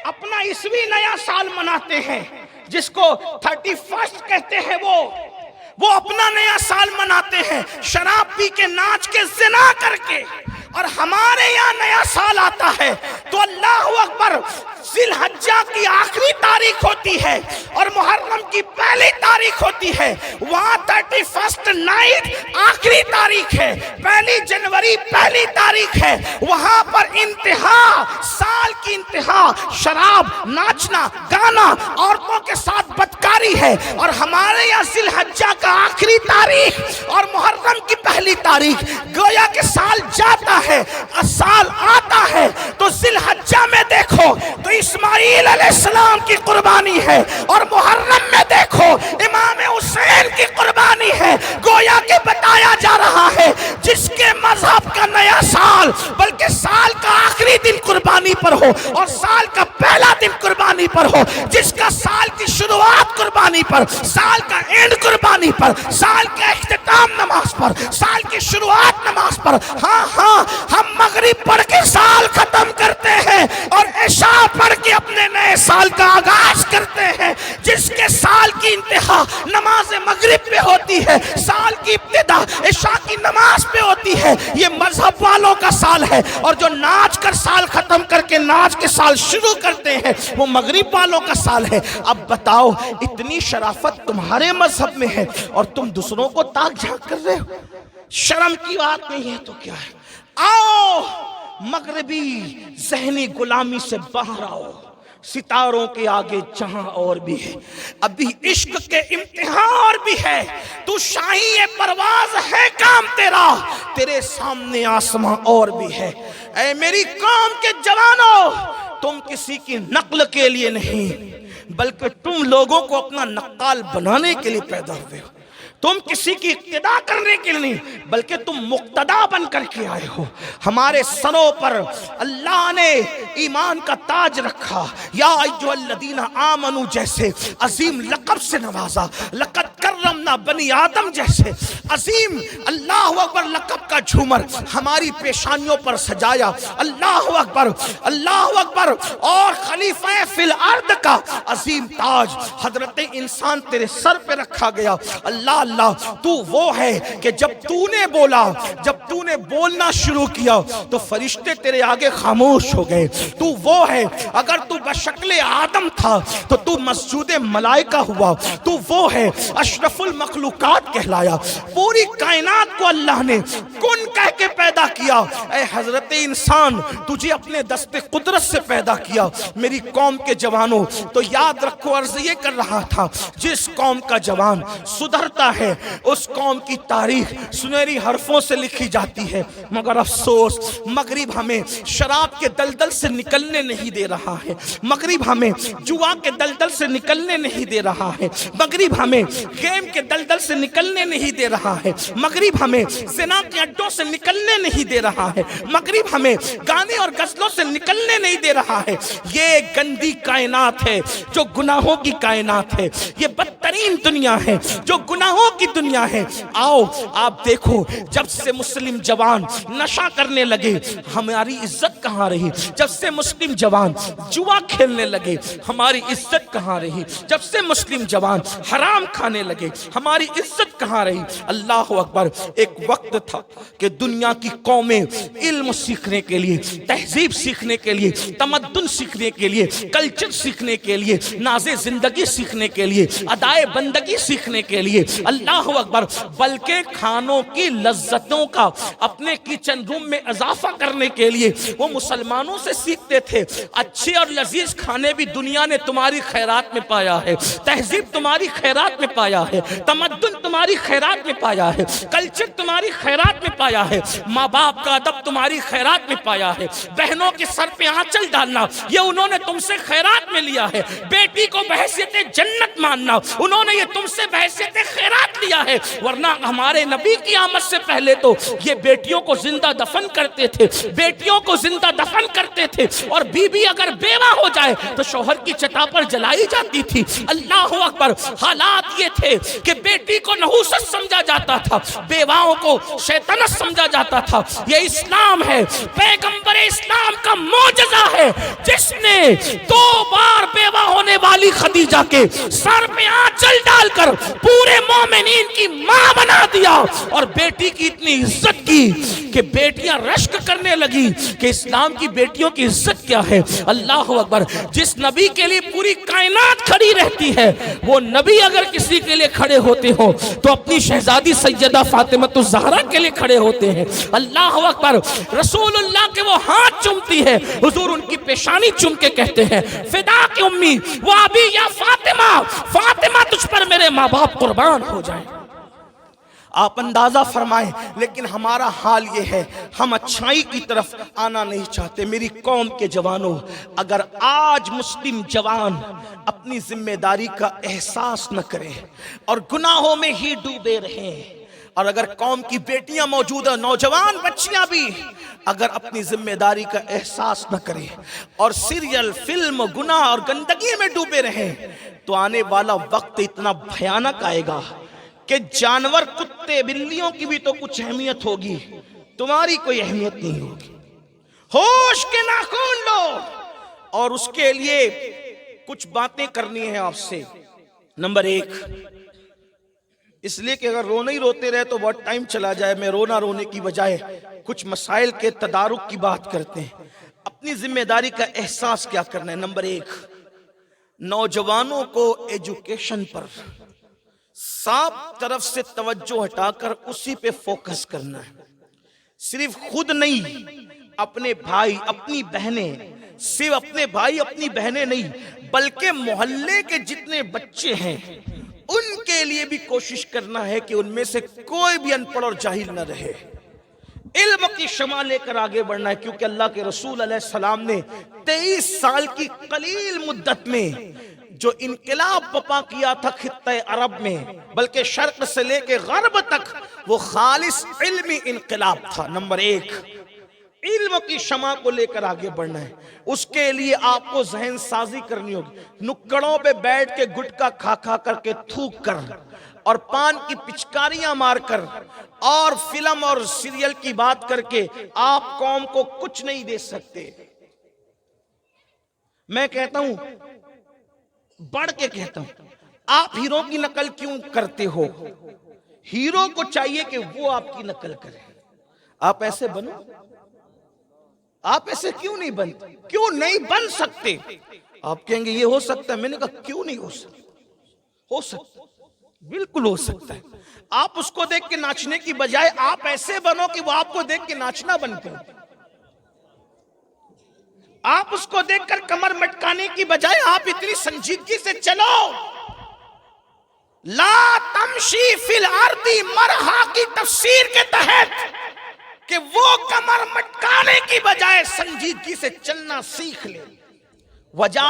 اپنا عیسوی نیا سال مناتے ہیں جس کو 31 کہتے ہیں. وہ اپنا نیا سال مناتے ہیں شراب پی کے، ناچ کے، زنا کر کے. اور ہمارے یہاں نیا سال آتا ہے تو اللہ اکبر، ذی الحجہ کی آخری تاریخ ہوتی ہے اور محرم کی پہلی تاریخ ہوتی ہے. وہاں 31 نائٹ آخری تاریخ ہے، 1 جنوری پہلی تاریخ ہے. وہاں پر انتہا، سال کی انتہا شراب، ناچنا، گانا، عورتوں کے ساتھ بدکاری ہے. اور ہمارے یہاں ذی الحجہ کا آخری تاریخ اور محرم کی پہلی تاریخ، گویا کہ سال جاتا ہے، سال آتا ہے تو ذی الحجہ میں دیکھو تو اسماعیل علیہ السلام کی قربانی ہے، اور محرم میں دیکھو امام حسین کی قربانی ہے. گویا کہ بتایا جا رہا ہے جس کے مذہب کا نیا سال بلکہ سال کا آخری دن قربانی قربانی پر ہو اور سال کا پہلا دن قربانی پر ہو، جس کا سال کی شروعات قربانی پر، سال کا اینڈ قربانی پر، سال کا اختتام نماز پر، سال کی شروعات نماز پر. ہاں ہم مغرب پڑھ کے سال ختم کرتے ہیں اور عشاء پڑھ کے اپنے نئے سال کا آغاز کرتے ہیں. جس کے سال کی انتہا نماز مغرب پہ ہوتی ہے، سال کی ابتدا عشاء کی نماز پہ ہوتی ہے، یہ مذہب والوں کا سال ہے. اور جو ناچ کر سال ختم کر کے ناچ کے سال شروع کرتے ہیں وہ مغرب والوں کا سال ہے. اب بتاؤ، اتنی شرافت تمہارے مذہب میں ہے اور تم دوسروں کو تاک جھانک کر رہے ہو؟ شرم کی بات نہیں ہے تو کیا ہے؟ آؤ مغربی ذہنی غلامی سے باہر آؤ. ستاروں کے آگے جہاں اور بھی ہے، ابھی عشق کے امتحان اور بھی ہے. تو شاہی پرواز ہے کام تیرا، تیرے سامنے آسمان اور بھی ہے. اے میری قوم کے جوانوں، تم کسی کی نقل کے لیے نہیں بلکہ تم لوگوں کو اپنا نقال بنانے کے لیے پیدا ہوئے ہو. تم کسی کی اقتدا کرنے کے لیے نہیں بلکہ تم مقتدا بن کر کے آئے ہو. ہمارے سروں پر اللہ نے ایمان کا تاج رکھا، یا ایھا الذین آمنو جیسے عظیم لقب سے نوازا، لقد کرمنا بنی آدم جیسے عظیم اللہ اکبر لقب کا جھومر ہماری پیشانیوں پر سجایا. اللہ اکبر اللہ اکبر. اور خلیفہ فی الارض کا عظیم تاج حضرت انسان تیرے سر پہ رکھا گیا. اللہ تو وہ ہے کہ جب تو نے بولا، جب تو نے بولنا شروع کیا تو فرشتے تیرے آگے خاموش ہو گئے. تو وہ ہے، اگر تو بشکل آدم تھا تو تو مسجود ملائکہ ہوا. تو وہ ہے، اشرف المخلوقات کہلایا. پوری کائنات کو اللہ نے کن کہہ کے پیدا کیا. اے حضرت انسان، تجھے اپنے دست قدرت سے پیدا کیا. میری قوم کے جوانوں تو یاد رکھو، عرض یہ کر رہا تھا، جس قوم کا جوان سدھرتا ہے اس قوم کی تاریخ سنہری حرفوں سے لکھی جاتی ہے. مگر افسوس، مغرب ہمیں شراب کے دلدل سے نکلنے نہیں دے رہا ہے. مغرب ہمیں جوا کے دلدل سے نکلنے نہیں دے رہا ہے. مغرب ہمیں گیم کے دلدل سے نکلنے نہیں دے رہا ہے. مغرب ہمیں زنا کے اڈوں سے نکلنے نہیں دے رہا ہے. مغرب ہمیں گانے اور غزلوں سے نکلنے نہیں دے رہا ہے. یہ گندی کائنات ہے جو گناہوں کی کائنات ہے. یہ بدترین دنیا ہے جو گناہوں کی دنیا ہے. آؤ آپ دیکھو، جب سے مسلم جوان نشہ کرنے لگے ہماری عزت کہاں رہی؟ جب سے مسلم جوان جوا کھیلنے لگے ہماری عزت کہاں رہی؟ جب سے مسلم جوان حرام کھانے لگے ہماری عزت کہاں رہی؟ اللہ اکبر. ایک وقت تھا کہ دنیا کی قومیں علم سیکھنے کے لیے، تہذیب سیکھنے کے لیے، تمدن سیکھنے کے لیے، کلچر سیکھنے کے لیے، ناز زندگی سیکھنے کے لیے، ادائے بندگی سیکھنے کے لیے، اللہ اکبر، بلکہ کھانوں کی لذتوں کا اپنے کچن روم میں اضافہ کرنے کے لیے وہ مسلمانوں سے سیکھتے تھے. اچھے اور لذیذ کھانے بھی دنیا نے تمہاری خیرات میں پایا ہے، تہذیب تمہاری خیرات میں پایا ہے، تمدن تمہاری خیرات میں پایا ہے، کلچر تمہاری خیرات میں پایا ہے، ماں باپ کا ادب تمہاری خیرات میں پایا ہے، بہنوں کے سر پہ آنچل ڈالنا یہ انہوں نے تم سے خیرات میں لیا ہے، بیٹی کو بحیثیت جنت ماننا انہوں نے یہ تم سے بحیثیت خیرات لیا ہے. ورنہ ہمارے نبی کی آمد سے پہلے تو یہ بیٹیوں کو زندہ دفن کرتے تھے، بیٹیوں کو زندہ دفن کرتے تھے، اور بیوی اگر بیوہ ہو جائے تو شوہر کی چتا پر جلائی جاتی تھی. اللہ اکبر. حالات یہ تھے کہ بیٹی کو نحوست سمجھا جاتا تھا، بیواؤں کو شیطنت سمجھا جاتا تھا. یہ اسلام ہے، پیغمبر اسلام کا معجزہ ہے، جس نے 2 بار بیوہ ہونے والی خدیجہ کے سر پہ آنچل ڈال کر پورے مومنین کی ماں بنا دیا، اور بیٹی کی اتنی عزت کی کہ بیٹیاں رشک کرنے لگی کہ اسلام کی بیٹیوں کی عزت کیا ہے. اللہ اکبر. جس نبی کے لیے پوری کائنات کھڑی رہتی ہے، وہ نبی اگر کسی کے لیے کھڑے ہوتے ہو تو اپنی شہزادی سیدہ فاطمہ الزہرا کے لیے کھڑے ہوتے ہیں. اللہ اکبر. رسول اللہ کے وہ ہاتھ چومتی ہے، حضور ان کی پیشانی چوم کے کہتے ہیں، فدا کی امی و ابی یا فاطمہ، فاطمہ تجھ پر میرے ماں باپ قربان ہو جائیں. آپ اندازہ فرمائیں. لیکن ہمارا حال یہ ہے، ہم اچھائی کی طرف آنا نہیں چاہتے. میری قوم کے جوانوں، اگر آج مسلم جوان اپنی ذمہ داری کا احساس نہ کریں اور گناہوں میں ہی ڈوبے رہیں، اور اگر قوم کی بیٹیاں موجود ہیں، نوجوان بچیاں بھی اگر اپنی ذمہ داری کا احساس نہ کریں اور سیریل، فلم، گناہ اور گندگی میں ڈوبے رہیں تو آنے والا وقت اتنا بھیانک آئے گا کہ جانور، کتے، بلیوں کی بھی تو کچھ اہمیت ہوگی، تمہاری کوئی اہمیت نہیں ہوگی۔ ہوش کے ناخن لو، اور اس کے لیے کچھ باتیں کرنی ہیں آپ سے۔ نمبر 1، اس لیے کہ اگر رونا ہی روتے رہے تو بہت ٹائم چلا جائے، میں رونے کی بجائے کچھ مسائل کے تدارک کی بات کرتے ہیں۔ اپنی ذمہ داری کا احساس کیا کرنا ہے؟ نمبر 1، نوجوانوں کو ایجوکیشن پر صاف طرف سے توجہ ہٹا کر اسی پہ فوکس کرنا ہے۔ صرف خود نہیں، اپنے بھائی، اپنی بہنیں، صرف اپنے بھائی، اپنی بہنیں نہیں، بلکہ محلے کے جتنے بچے ہیں ان کے لیے بھی کوشش کرنا ہے کہ ان میں سے کوئی بھی ان پڑھ اور جاہل نہ رہے۔ علم کی شمع لے کر آگے بڑھنا ہے، کیونکہ اللہ کے رسول علیہ السلام نے 23 سال کی قلیل مدت میں جو انقلاب بپا کیا تھا خطہ عرب میں، بلکہ شرق سے لے کے غرب تک، وہ خالص علمی انقلاب تھا۔ نمبر 1، علم کی شمع کو لے کر آگے بڑھنا ہے۔ اس کے لیے آپ کو ذہن سازی کرنی ہوگی۔ نکڑوں پہ بیٹھ کے گٹکا کھا کھا کر کے تھوک کر اور پان کی پچکاریاں مار کر اور فلم اور سیریل کی بات کر کے آپ قوم کو کچھ نہیں دے سکتے۔ میں کہتا ہوں، بڑھ کے کہتا ہوں، آپ ہیرو کی نقل کیوں کرتے ہو؟ ہیرو کو چاہیے کہ وہ آپ کی نقل کرے۔ آپ ایسے بنو، آپ ایسے کیوں نہیں بنتے؟ کیوں نہیں بن سکتے؟ آپ کہیں گے یہ ہو سکتا ہے، میں نے کہا کیوں نہیں ہو سکتا؟ ہو سکتا، بالکل ہو سکتا ہے۔ آپ اس کو دیکھ کے ناچنے کی بجائے آپ ایسے بنو کہ وہ آپ کو دیکھ کے ناچنا بن کرے۔ آپ اس کو دیکھ کر کمر مٹکانے کی بجائے آپ اتنی سنجیدگی سے چلو۔ لا تمشی فی الارض مرحا کی تفسیر کے تحت کہ وہ کمر مٹکانے کی بجائے سنجیدگی سے چلنا سیکھ لے۔ وجہ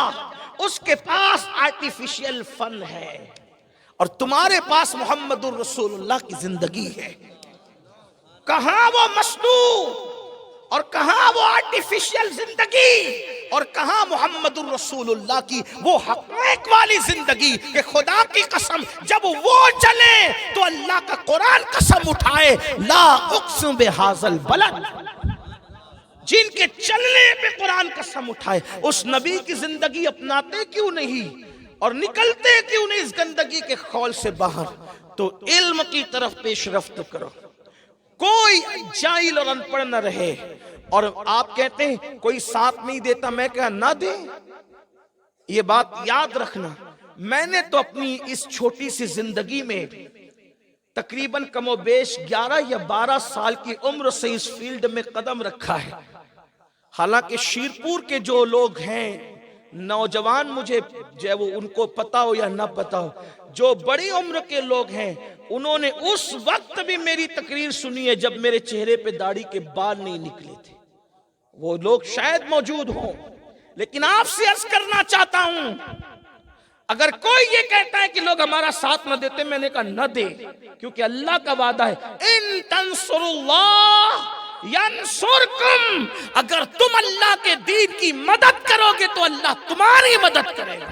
اس کے پاس آرٹیفیشل فن ہے اور تمہارے پاس محمد الرسول اللہ کی زندگی ہے۔ کہاں وہ مصنوع اور کہاں وہ آرٹیفیشل زندگی اور کہاں محمد الرسول اللہ کی وہ حقائق والی زندگی کہ خدا کی قسم جب وہ چلے تو اللہ کا قرآن قسم اٹھائے، لا اقسم بہذا البلد، جن کے چلنے پہ قرآن قسم اٹھائے۔ اس نبی کی زندگی اپناتے کیوں نہیں اور نکلتے کیوں نہیں اس گندگی کے خول سے باہر؟ تو علم کی طرف پیش رفت کرو، کوئی جاہل اور ان پڑھ نہ رہے۔ اور آپ کہتے ہیں کوئی ساتھ نہیں دیتا، میں کہا نہ دے۔ یہ بات یاد رکھنا، میں نے تو اپنی اس چھوٹی سی زندگی میں تقریباً کم و بیش 11 یا 12 سال کی عمر سے اس فیلڈ میں قدم رکھا ہے۔ حالانکہ شیرپور کے جو لوگ ہیں نوجوان، مجھے جو ہے وہ ان کو پتا ہو یا نہ پتا ہو، جو بڑی عمر کے لوگ ہیں انہوں نے اس وقت بھی میری تقریر سنی ہے جب میرے چہرے پہ داڑھی کے بال نہیں نکلے تھے۔ وہ لوگ شاید موجود ہوں، لیکن آپ سے عرض کرنا چاہتا ہوں، اگر کوئی یہ کہتا ہے کہ لوگ ہمارا ساتھ نہ دیتے، میں نے کہا نہ دے، کیونکہ اللہ کا وعدہ ہے ان تنصر اللہ ینصرکم، اگر تم اللہ کے دین کی مدد کرو گے تو اللہ تمہاری مدد کرے گا۔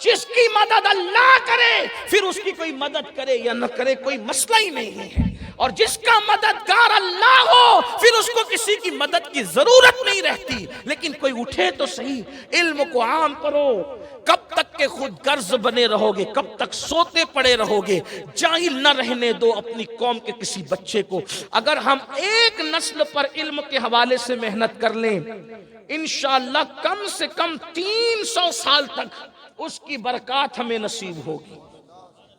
جس کی مدد اللہ کرے پھر اس کی کوئی مدد کرے یا نہ کرے کوئی مسئلہ ہی نہیں ہے، اور جس کا مددگار اللہ ہو پھر اس کو کسی کی مدد کی ضرورت نہیں رہتی۔ لیکن کوئی اٹھے تو صحیح، علم کو عام کرو۔ کب تک کہ خود غرض بنے رہو گے؟ کب تک سوتے پڑے رہو گے؟ جاہل نہ رہنے دو اپنی قوم کے کسی بچے کو۔ اگر ہم ایک نسل پر علم کے حوالے سے محنت کر لیں، انشاءاللہ کم سے کم 300 سال تک اس کی برکات ہمیں نصیب ہوگی،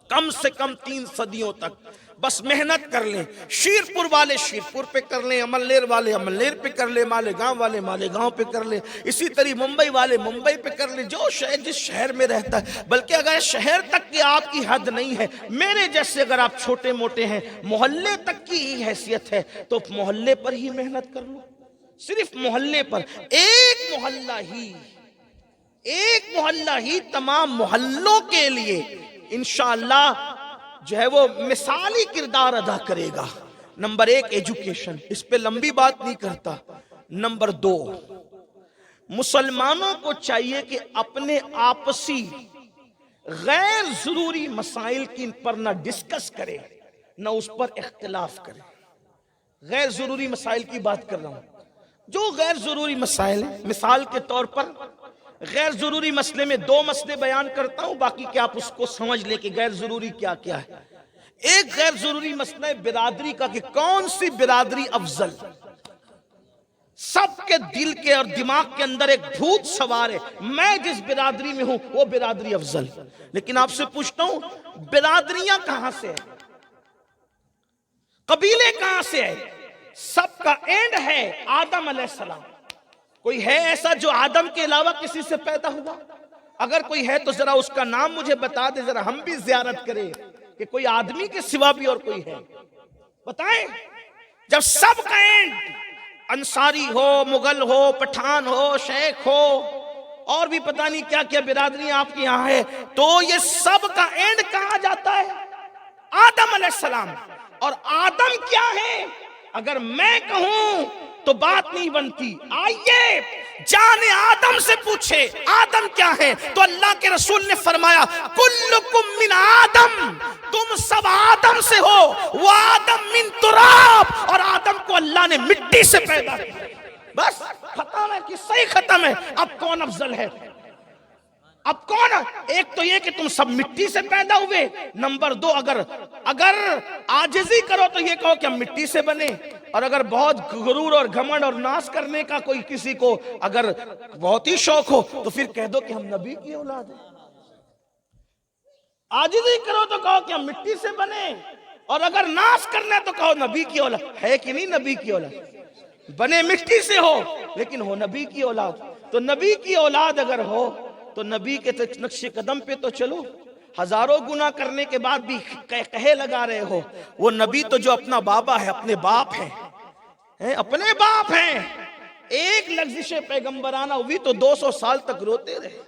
کم سے کم 3 صدیوں تک۔ بس محنت کر لیں، شیرپور والے شیرپور پہ کر لیں، املیر والے املیر پہ کر لیں، مالیگاؤں والے مالیگاؤں پہ کر لیں، اسی طرح ممبئی والے ممبئی پہ کر لیں، جو شہر جس شہر میں رہتا ہے۔ بلکہ اگر شہر تک کی آپ کی حد نہیں ہے، میرے جیسے اگر آپ چھوٹے موٹے ہیں، محلے تک کی ہی حیثیت ہے تو محلے پر ہی محنت کر لو، صرف محلے پر۔ ایک محلہ ہی تمام محلوں کے لیے انشاءاللہ جو ہے وہ مثالی کردار ادا کرے گا۔ نمبر 1 ایجوکیشن، اس پہ لمبی بات نہیں کرتا۔ نمبر 2 مسلمانوں کو چاہیے کہ اپنے آپسی غیر ضروری مسائل کی پر نہ ڈسکس کرے نہ اس پر اختلاف کرے۔ غیر ضروری مسائل کی بات کر رہا ہوں، جو غیر ضروری مسائل ہیں، مثال کے طور پر غیر ضروری مسئلے میں 2 مسئلے بیان کرتا ہوں، باقی کہ آپ اس کو سمجھ لیں کہ غیر ضروری کیا کیا ہے۔ ایک غیر ضروری مسئلہ ہے برادری کا، کہ کون سی برادری افضل۔ سب کے دل کے اور دماغ کے اندر ایک بھوت سوار ہے، میں جس برادری میں ہوں وہ برادری افضل۔ لیکن آپ سے پوچھتا ہوں، برادریاں کہاں سے ہیں؟ قبیلے کہاں سے ہیں؟ سب کا اینڈ ہے آدم علیہ السلام۔ کوئی ہے ایسا جو آدم کے علاوہ کسی سے پیدا ہوا؟ اگر کوئی ہے تو ذرا اس کا نام مجھے بتا دے، ذرا ہم بھی زیارت کریں کہ کوئی آدمی کے سوا بھی اور کوئی ہے، بتائیں۔ جب سب کا اینڈ انصاری ہو، مغل ہو، پٹھان ہو، شیخ ہو، اور بھی پتہ نہیں کیا کیا برادریاں آپ کے یہاں ہے، تو یہ سب کا اینڈ کہاں جاتا ہے؟ آدم علیہ السلام۔ اور آدم کیا ہے؟ اگر میں کہوں تو بات نہیں بنتی۔ آئیے جان آدم سے پوچھے آدم کیا ہے، تو اللہ کے رسول نے فرمایا کلکم من آدم، تم سب آدم سے ہو، وہ آدم من تراب، اور آدم کو اللہ نے مٹی سے پیدا کیا۔ بس ختم ہے، قصہ ہی ختم ہے۔ اب کون افضل ہے؟ اب کون؟ ایک تو یہ کہ تم سب مٹی سے پیدا ہوئے، نمبر 2 اگر عاجزی کرو تو یہ کہو کہ ہم مٹی سے بنے، اور اگر بہت غرور اور گھمنڈ اور ناز کرنے کا کوئی کسی کو اگر بہت ہی شوق ہو تو پھر کہہ دو کہ ہم نبی کی اولاد ہیں۔ عاجزی کرو تو کہو کہ ہم مٹی سے بنے، اور اگر ناز کرنا تو کہو نبی کی اولاد ہے کہ نہیں نبی کی اولاد۔ بنے مٹی سے ہو لیکن ہو نبی کی اولاد۔ تو نبی کی اولاد اگر ہو تو نبی کے نقش قدم پہ تو چلو۔ ہزاروں گناہ کرنے کے بعد بھی کہے لگا رہے ہو، وہ نبی تو جو اپنا بابا ہے، اپنے باپ ہیں، اپنے باپ ہیں، ایک لغزش پیغمبرانہ ہوئی تو 200 سال تک روتے رہے۔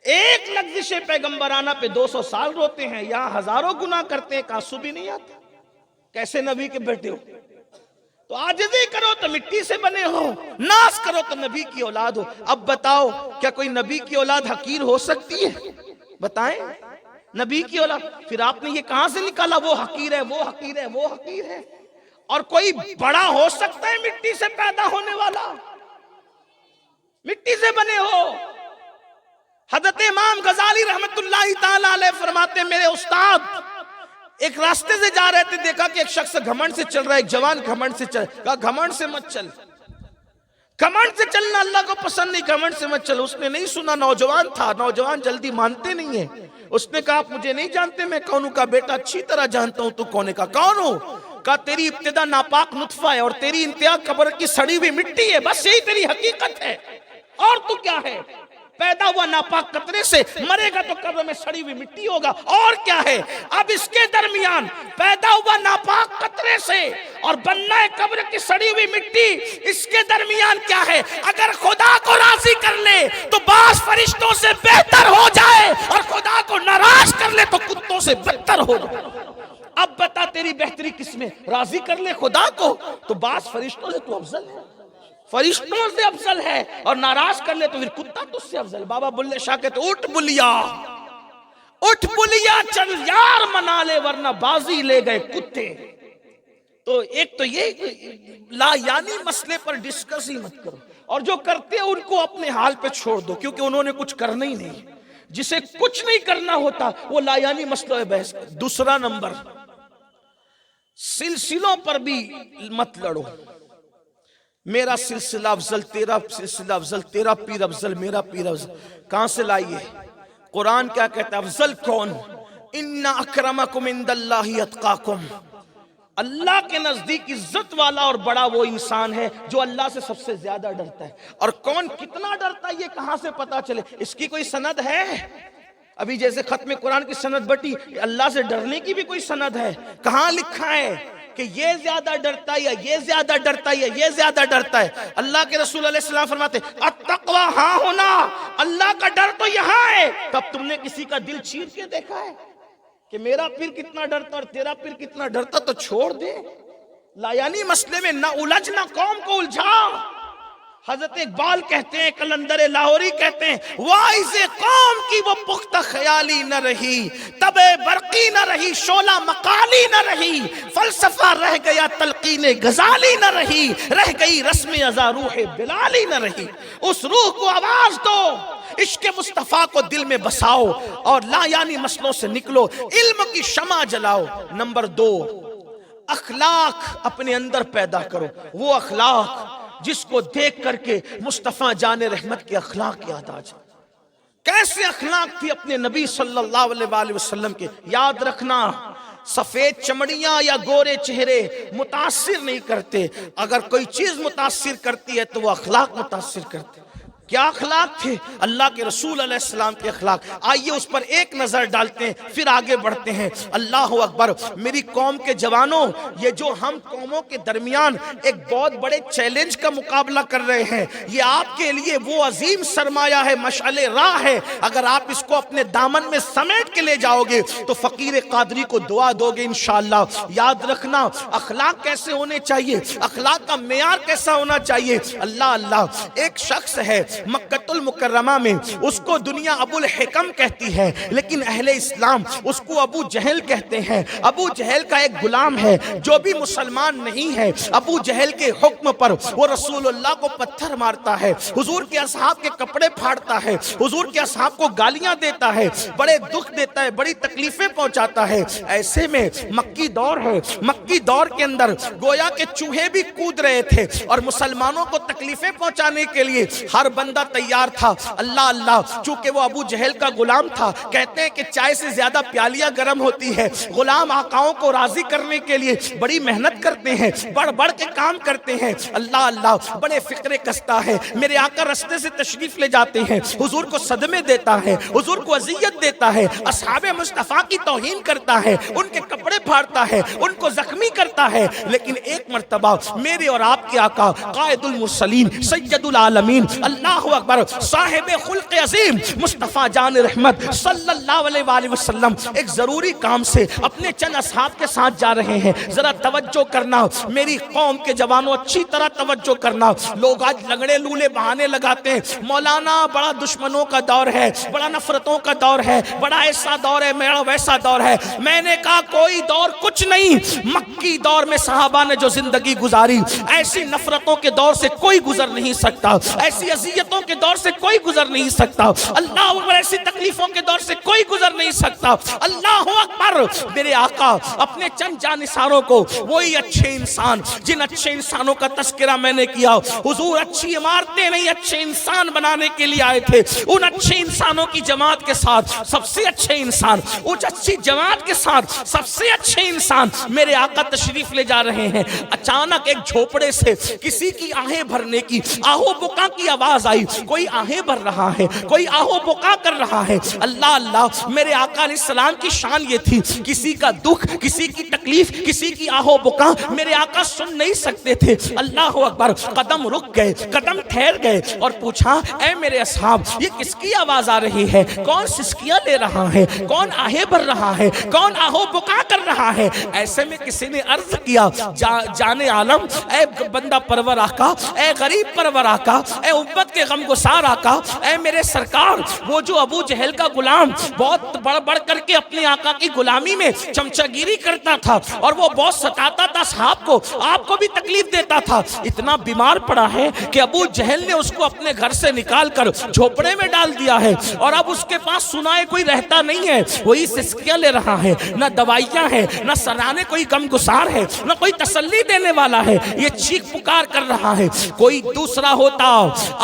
ایک لغزش پیغمبرانہ پہ 200 سال روتے ہیں، یہاں ہزاروں گناہ کرتے ہیں، آنسو بھی نہیں آتا۔ کیسے نبی کے بیٹے ہو؟ تو عاجزی کرو تو مٹی سے بنے ہو، ناز کرو تو نبی کی اولاد ہو۔ اب بتاؤ کیا کوئی نبی کی اولاد حقیر ہو سکتی ہے؟ بتائیں، نبی کی اولاد۔ پھر آپ نے یہ کہاں سے نکالا وہ حقیر ہے، وہ حقیر ہے، وہ حقیر ہے؟ اور کوئی بڑا ہو سکتا ہے مٹی سے پیدا ہونے والا؟ مٹی سے بنے ہو۔ حضرت امام غزالی رحمت اللہ تعالی علیہ فرماتے ہیں، میرے استاد ایک راستے سے جا رہے تھے، دیکھا کہ ایک شخص گھمنڈ سے چل رہا ہے، ایک جوان گھمنڈ سے چل، کہا گھمنڈ سے مت چل، گھمنڈ سے چلنا اللہ کو پسند نہیں، گھمنڈ سے مت چل۔ اس نے نہیں سنا، نوجوان تھا، نوجوان جلدی مانتے نہیں ہیں۔ اس نے کہا آپ مجھے نہیں جانتے میں کون ہوں؟ کہا بیٹا اچھی طرح جانتا ہوں تو کون ہے؟ کہا کون ہوں؟ کہا تیری ابتدا ناپاک نطفہ ہے اور تیری انتہا قبر کی سڑی ہوئی مٹی ہے، بس یہی تیری حقیقت ہے۔ اور تو کیا ہے؟ پیدا ہوا ناپاک قطرے سے، مرے گا تو قبر میں سڑی ہوئی مٹی ہوگا، اور کیا ہے؟ اب اس کے درمیان پیدا ہوا ناپاک قطرے سے اور بننا ہے قبر کی سڑی ہوئی مٹی، اس کے درمیان کیا ہے؟ اگر خدا کو راضی کر لے تو بعض فرشتوں سے بہتر ہو جائے، اور خدا کو ناراض کر لے تو کتوں سے بدتر ہو جائے۔ اب بتا تیری بہتری کس میں؟ راضی کر لے خدا کو تو بعض فرشتوں سے تو افضل ہے، فرشتوں سے افضل ہے، اور ناراض کر لے تو پھر کتا تجھ سے افضل۔ بابا بلے شاہ کہتے اٹھ بلیا، اٹھ بلیا چل یار منا لے ورنہ بازی لے گئے کتے۔ تو ایک تو یہ لا یعنی مسئلے پر ڈسکس ہی مت کرو، اور جو کرتے ہیں ان کو اپنے حال پہ چھوڑ دو، کیونکہ انہوں نے کچھ کرنا ہی نہیں۔ جسے کچھ نہیں کرنا ہوتا وہ لا یعنی مسئلہ بحث۔ دوسرا نمبر، سلسلوں پر بھی مت لڑو۔ میرا سلسلہ افضل، تیرا سلسلہ افضل، تیرا پیر افضل، میرا پیر افضل، کہاں سے لائیے؟ قرآن کیا کہتا ہے؟ افضل کون؟ ان اکرمکم عند اللہ اتقاکم، اللہ کے نزدیک عزت والا اور بڑا وہ انسان ہے جو اللہ سے سب سے زیادہ ڈرتا ہے۔ اور کون کتنا ڈرتا ہے یہ کہاں سے پتا چلے؟ اس کی کوئی سند ہے؟ ابھی جیسے ختم قرآن کی سند بٹی، اللہ سے ڈرنے کی بھی کوئی سند ہے؟ کہاں لکھا ہے کہ یہ زیادہ ڈرتا ہے یا یہ زیادہ ڈرتا ہے یا یہ زیادہ ڈرتا ہے؟ اللہ کے رسول علیہ السلام فرماتے التقوی ہاں ہونا، اللہ کا ڈر تو یہاں ہے۔ کب تم نے کسی کا دل چیر کے دیکھا ہے؟ کہ میرا پیر کتنا ڈرتا اور تیرا پیر کتنا ڈرتا تو چھوڑ دے. لایانی مسئلے میں نہ الجھ نہ قوم کو الجھا. حضرت اقبال کہتے ہیں، قلندر لاہوری کہتے ہیں، وائز قوم کی وہ پختہ خیالی نہ رہی، تب برقی نہ رہی، شعلہ مقالی نہ رہی، فلسفہ رہ گیا تلقین غزالی نہ رہی، رہ گئی رسم ازا روح بلالی نہ رہی. اس روح کو آواز دو، عشق مصطفیٰ کو دل میں بساؤ اور لا یعنی مسئلوں سے نکلو، علم کی شمع جلاؤ. نمبر 2، اخلاق اپنے اندر پیدا کرو. وہ اخلاق جس کو دیکھ کر کے مصطفیٰ جان رحمت کے اخلاق یاد آ جائے. کیسے اخلاق تھی اپنے نبی صلی اللہ علیہ وآلہ وسلم کے. یاد رکھنا، سفید چمڑیاں یا گورے چہرے متاثر نہیں کرتے. اگر کوئی چیز متاثر کرتی ہے تو وہ اخلاق متاثر کرتے. کیا اخلاق تھے اللہ کے رسول علیہ السلام کے اخلاق؟ آئیے اس پر ایک نظر ڈالتے ہیں، پھر آگے بڑھتے ہیں. اللہ اکبر. میری قوم کے جوانوں، یہ جو ہم قوموں کے درمیان ایک بہت بڑے چیلنج کا مقابلہ کر رہے ہیں، یہ آپ کے لیے وہ عظیم سرمایہ ہے، مشعل راہ ہے. اگر آپ اس کو اپنے دامن میں سمیٹ کے لے جاؤ گے تو فقیر قادری کو دعا دو گے انشاءاللہ. یاد رکھنا، اخلاق کیسے ہونے چاہیے، اخلاق کا معیار کیسا ہونا چاہیے. اللہ اللہ. ایک شخص ہے مکہ المکرمہ میں، اس کو دنیا ابو الحکم کہتی ہے، لیکن اہل اسلام اس کو ابو جہل کہتے ہیں. ابو جہل کا ایک غلام ہے جو بھی مسلمان نہیں ہے. ابو جہل کے حکم پر وہ رسول اللہ کو پتھر مارتا ہے، حضور کے اصحاب کے کپڑے پھاڑتا ہے، حضور کے اصحاب کو گالیاں دیتا ہے، بڑے دکھ دیتا ہے، بڑی تکلیفیں پہنچاتا ہے. ایسے میں مکی دور ہے، مکی دور کے اندر گویا کہ چوہے بھی کود رہے تھے اور مسلمانوں کو تکلیفیں پہنچانے کے لیے ہر بندہ تیار تھا. اللہ اللہ. چونکہ وہ ابو جہل کا غلام تھا، کہتے ہیں کہ چائے سے زیادہ پیالیاں گرم ہوتی ہے. غلام آقاؤں کو راضی کرنے کے لیے بڑی محنت کرتے ہیں، بڑھ بڑھ کے کام کرتے ہیں. اللہ اللہ. بڑے فکرے کستا ہے. میرے آقا رستے سے تشریف لے جاتے ہیں، حضور کو صدمے دیتا ہے، حضور کو اذیت دیتا ہے، اصحاب مصطفیٰ کی توہین کرتا ہے، ان کے کپڑے پھاڑتا ہے، ان کو زخمی کرتا ہے. لیکن ایک مرتبہ میرے اور آپ کے آقا قائد المرسلین سید العالمین اللہ اکبر صاحب خلق عظیم مصطفیٰ جان رحمت صلی اللہ علیہ وآلہ وسلم ایک ضروری کام سے اپنے چند اصحاب کے ساتھ جا رہے ہیں. ذرا توجہ کرنا میری قوم کے جوانوں، اچھی طرح توجہ کرنا. لوگ آج لنگڑے لولے بہانے لگاتے ہیں، مولانا بڑا دشمنوں کا دور ہے، بڑا نفرتوں کا دور ہے، بڑا ایسا دور ہے، میرا ویسا دور ہے. میں نے کہا کوئی دور کچھ نہیں. مکی دور میں صحابہ نے جو زندگی گزاری، ایسی نفرتوں کے دور سے کوئی گزر نہیں سکتا، ایسی اذیتوں کے دور سے کوئی گزر نہیں سکتا. اللہ اکبر. ایسی تکلیفوں کے دور سے کوئی گزر نہیں سکتا. اللہ اکبر. میرے آقا اپنے چند جانثاروں کو، وہی اچھے انسان جن اچھے انسانوں کا تذکرہ میں نے کیا، حضور اچھی عمارتیں نہیں اچھے انسان بنانے کے لیے آئے تھے. ان اچھے انسانوں کی جماعت کے ساتھ سب سے اچھے انسان، اس اچھی جماعت کے ساتھ سب سے اچھے انسان میرے آقا تشریف لے جا رہے ہیں. اچانک ایک جھوپڑے سے کسی کی آہیں بھرنے کی، آہو بکا کی آواز آئی. کوئی آہیں بھر رہا ہے، کوئی آہو بکا کر رہا ہے. اللہ اللہ. میرے آقا علیہ السلام کی شان یہ تھی، کسی کا دکھ، کسی کی تکلیف، کسی کی آہو بکا میرے آقا سن نہیں سکتے تھے. اللہ اکبر. قدم رک گئے، قدم ٹھہر گئے اور پوچھا اے میرے اصحاب، یہ کس کی آواز آ رہی ہے؟ کون سسکیاں لے رہا ہے؟ کون آہیں بھر رہا ہے؟ کون آہو بکا کر رہا ہے؟ ایسے میں کسی نے عرض کیا جان عالم، اے بندہ پرور آقا، اے غریب پرور آقا، اے امت کے غم گسار آقا، اے میرے سرکار، وہ جو ابو جہل کا غلام بہت بڑھ بڑھ کر کے اپنے آقا کی غلامی میں چمچگیری کرتا تھا اور وہ بہت ستاتا تھا صحاب کو، آپ کو بھی تکلیف دیتا تھا، اتنا بیمار پڑا ہے کہ ابو جہل نے اس کو اپنے گھر سے نکال کر جھوپڑے میں ڈال دیا ہے اور اب اس کے پاس سنائے کوئی رہتا نہیں ہے. وہی سسکیاں لے رہا ہے، نہ دوائیاں ہیں، نہ سرانے کوئی غم گسار ہے، نہ کوئی تسلی دینے والا ہے. یہ چیخ پکار کر رہا ہے. کوئی دوسرا ہوتا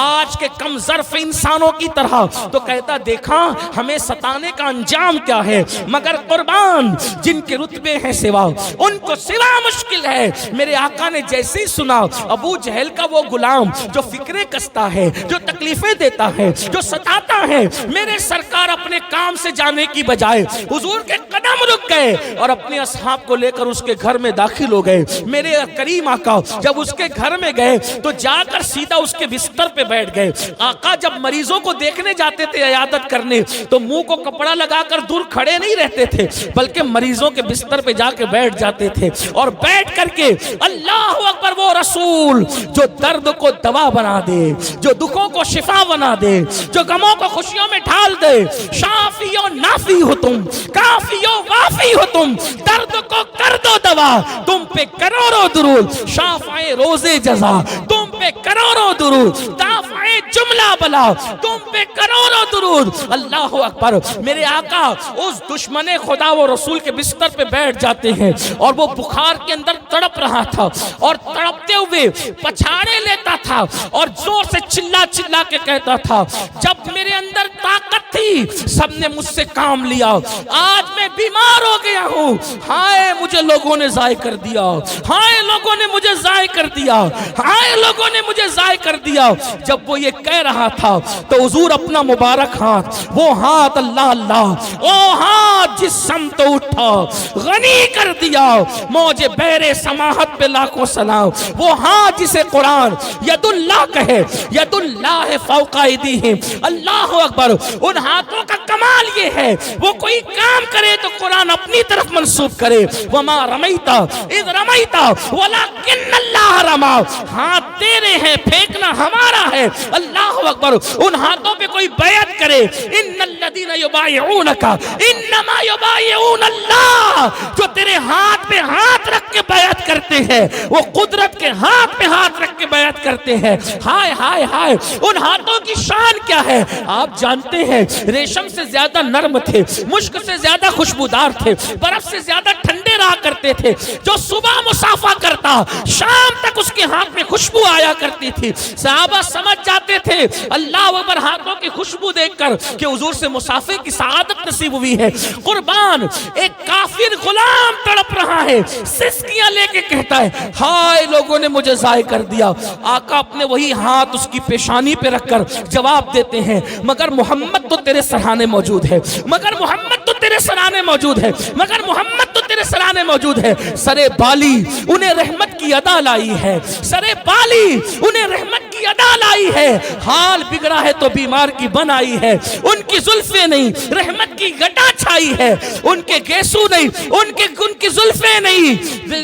آج کے کم ظرف انسانوں کی طرح تو کہتا دیکھا ہمیں ستانے کا انجام کیا ہے، مگر قربان جن کے رتبے ہیں سوا ان کو سوا مشکل ہے. میرے آقا نے جیسے ہی سنا ابو جہل کا وہ غلام جو فکرے کستا ہے، جو تکلیفیں دیتا ہے، جو ستاتا ہے، میرے سرکار اپنے کام سے جانے کی بجائے حضور کے قدم رک گئے اور اپنے اصحاب کو لے کر اس کے گھر میں داخل ہو گئے. میرے کریم آقا جب اس کے گھر میں گئے تو جا کر سیدھا اس کے بستر پہ بیٹھ بیٹھ گئے. آقا جب مریضوں کو دیکھنے جاتے تھے عیادت کرنے تو منہ کو کپڑا لگا کر دور کھڑے نہیں رہتے تھے بلکہ مریضوں کے بستر پہ جا کے بیٹھ جاتے تھے اور بیٹھ کر کے اللہ اکبر وہ رسول جو درد کو دوا بنا دے, جو دکھوں کو شفا بنا دے, جو غموں کو خوشیوں میں ڈھال دے, شافی و نافی ہو تم, کافی و وافی ہو تم, درد کو کر دو دوا, تم پہ کروڑوں درود, شافائے روزے جزا تم پہ کروڑوں درود, دافعے جملہ بلا تم پہ کروڑوں درود. اللہ اکبر. میرے آقا اس دشمن خدا و رسول کے بستر پہ بیٹھ جاتے ہیں اور وہ بخار کے اندر تڑپ رہا تھا اور تڑپتے ہوئے پچھاڑے لیتا تھا اور زور سے چلا چلا کے کہتا تھا جب میرے اندر طاقت تھی سب نے مجھ سے کام لیا, آج میں بیمار ہو گیا ہوں, ہائے مجھے لوگوں نے ضائع کر دیا, ہائے لوگوں نے مجھے ضائع کر دیا, ہائے لوگوں نے مجھے ضائع کر دیا. جب وہ یہ کہہ رہا تھا تو حضور اپنا مبارک ہاتھ, وہ ہاتھ اللہ اللہ, وہ ہاتھ جس سمت اٹھا غنی کر دیا موج بحر سماحت پہ لاکھوں سلام, وہ ہاتھ جسے قرآن ید اللہ کہے, ید اللہ فوق ایدیہم. اللہ اکبر. ان ہاتھوں کا کمال یہ ہے وہ کوئی کام کرے تو قرآن اپنی طرف منسوب کرے, وما رمیتا اذ رمیتا ولکن اللہ رما. ہاتھ تیرے ہیں پھینکنا ہمارا ہے. اللہ اکبر. ان ہاتھوں پہ کوئی بیعت کرے, ان الذین یبایعونک انما یبایعون اللہ, جو تیرے ہاتھ پہ ہاتھ رکھ کے بیعت کرتے ہیں وہ قدرت کے ہاتھ پہ ہاتھ رکھ کے بیعت کرتے ہیں. ہائے ہائے ہائے. ان ہاتھوں کی شان کیا ہے آپ جانتے ہیں, ریشم سے زیادہ نرم تھے, مشک سے زیادہ خوشبودار تھے, برف سے زیادہ ٹھنڈے رہا کرتے تھے. جو صبح مصافحہ کرتا شام تک اس کے ہاتھ میں خوشبو آیا کرتی تھی. صحابہ سمجھ جاتے تھے اللہ اکبر ہاتھوں کی خوشبو دیکھ کر کہ حضور سے مصافحے کی سعادت نصیب ہوئی ہے. قربان. ایک کافر غلام تڑپ رہا ہے, سسکیاں لے کے کہتا ہے ہائے لوگوں نے مجھے ضائع کر دیا. آقا اپنے وہی ہاتھ اس کی پیشانی پہ رکھ کر جواب دیتے ہیں مگر محمد تو تیرے سرانے موجود ہے, مگر محمد تو تیرے سرانے موجود ہے, مگر محمد تو تیرے سرانے موجود ہے. سرے بالی انہیں رحمت کی ادا لائی ہے, سرے بالی انہیں رحمت کی ادا لائی ہے. حال بگڑا ہے تو بیمار کی بن آئی ہے, ان کی زلفیں نہیں رحمت کی گٹا چھائی ہے, ان کے گیسو نہیں ان کی زلفیں نہیں,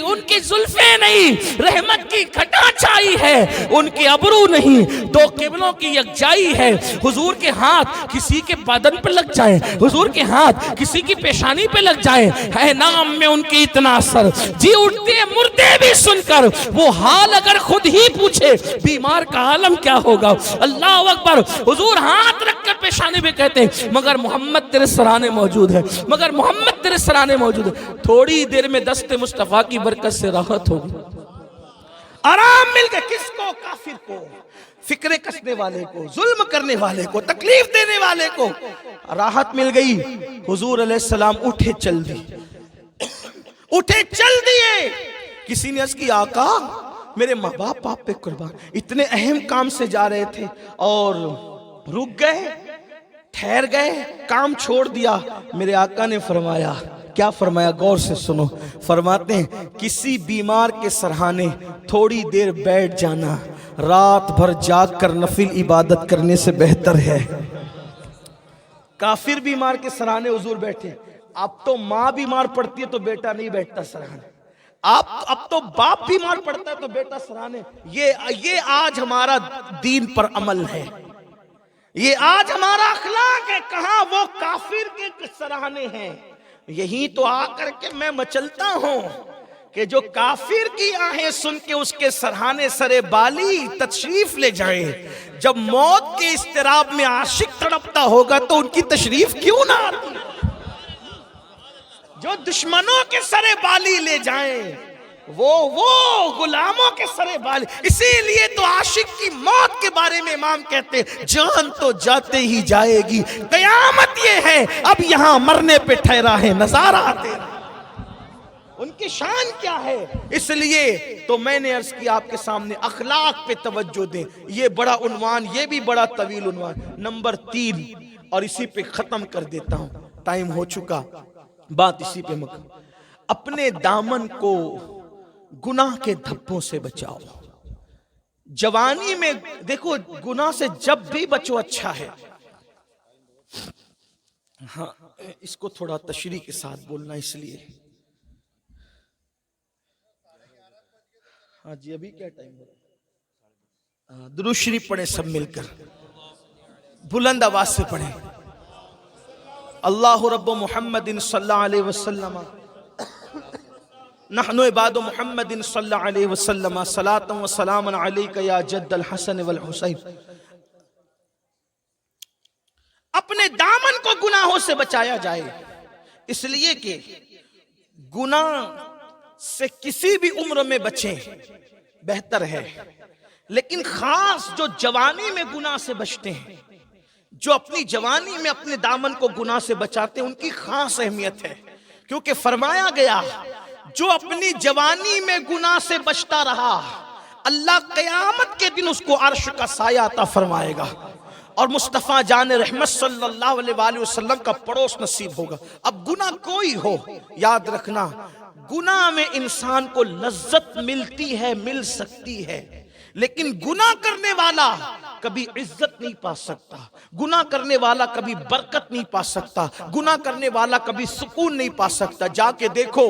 ان کی زلفیں نہیں رحمت کی گٹا چھائی ہے, ان کے ابرو نہیں دو قبلوں کی یکجائی ہے. حضور کے ہاتھ کسی کے بدن پہ لگ جائے, حضور کے ہاتھ کسی کی پیشانی پہ لگ جائے, ہے نام میں ان کے اتنا اثر, جی اٹھتے مردے بھی سن کر وہ حال اگر خود ہی پوچھے بیمار کا عالم کیا ہوگا. اللہ اکبر. حضور ہاتھ رکھ کر پیشانی پہ کہتے ہیں مگر محمد تیرے سرانے موجود ہے, مگر محمد تیرے سرانے موجود ہے. تھوڑی دیر میں دست مصطفیٰ کی برکت سے راحت ہوگی, آرام مل گیا. کس کو؟ کافر کو, فکرے کسنے والے کو, ظلم کرنے والے کو, تکلیف دینے والے کو راحت مل گئی. حضور علیہ السلام اٹھے چل دیے, اٹھے چل دیے. کسی نے عرض کی آقا میرے ماں باپ آپ پہ قربان, اتنے اہم کام سے جا رہے تھے اور رک گئے, ٹھہر گئے, کام چھوڑ دیا. میرے آقا نے فرمایا, کیا فرمایا غور سے سنو. فرماتے ہیں کسی بیمار کے سرہانے تھوڑی دیر بیٹھ جانا رات بھر جاگ کر نفل عبادت کرنے سے بہتر ہے. کافر بیمار کے سرہانے حضور بیٹھے. اب تو ماں بیمار پڑتی ہے تو بیٹا نہیں بیٹھتا سرہانے, اب تو باپ بیمار پڑتا ہے تو بیٹا سرانے. یہ آج ہمارا دین پر عمل ہے, یہ آج ہمارا اخلاق ہے. کہاں وہ کافر کے سرانے ہیں. یہی تو آ کر کے میں مچلتا ہوں کہ جو کافر کی آہیں سن کے اس کے سرہانے سرے بالی تشریف لے جائیں. جب موت کے اضطراب میں عاشق تڑپتا ہوگا تو ان کی تشریف کیوں نہ آتی. جو دشمنوں کے سرے بالی لے جائیں وہ غلاموں کے سرے بالی. اسی لیے تو عاشق کی موت کے بارے میں امام کہتے ہیں جان تو جاتے ہی جائے گی, قیامت یہ ہے اب یہاں مرنے پہ ٹھہرا ہے نظارہ تیرا. ان کی شان کیا ہے. اس لیے تو میں نے عرض کیا آپ کے سامنے اخلاق پہ توجہ دیں. یہ بڑا عنوان, یہ بھی بڑا طویل عنوان. نمبر 3 اور اسی پہ ختم کر دیتا ہوں, ٹائم ہو چکا, بات اسی پہ مکمل. اپنے دامن کو گناہ کے دھبوں سے بچاؤ. جوانی میں دیکھو گناہ سے جب بھی بچو اچھا ہے. ہاں اس کو تھوڑا تشریح کے ساتھ بولنا اس لیے. ہاں جی ابھی کیا ٹائم ہو رہا ہے؟ درود شریف پڑھیں سب مل کر, بلند آواز سے پڑھیں. اللہ رب محمد صلی اللہ علیہ وسلم نحن عباد محمد صلی اللہ علیہ وسلم صلاۃ و سلام علیک یا جد الحسن والحسین. اپنے دامن کو گناہوں سے بچایا جائے, اس لیے کہ گناہ سے کسی بھی عمر میں بچیں بہتر ہے, لیکن خاص جو جوانی میں گناہ سے بچتے ہیں, جو اپنی جوانی میں اپنے دامن کو گناہ سے بچاتے ہیں, ان کی خاص اہمیت ہے. کیونکہ فرمایا گیا جو اپنی جوانی میں گناہ سے بچتا رہا, اللہ قیامت کے دن اس کو عرش کا سایہ عطا فرمائے گا, اور مصطفیٰ جان رحمت صلی اللہ علیہ وآلہ وسلم کا پڑوس نصیب ہوگا. اب گناہ کوئی ہو, یاد رکھنا گناہ میں انسان کو لذت ملتی ہے, مل سکتی ہے, لیکن گناہ کرنے والا کبھی عزت نہیں پا سکتا, گناہ کرنے والا کبھی برکت نہیں پا سکتا, گناہ کرنے والا کبھی سکون نہیں پا سکتا. جا کے دیکھو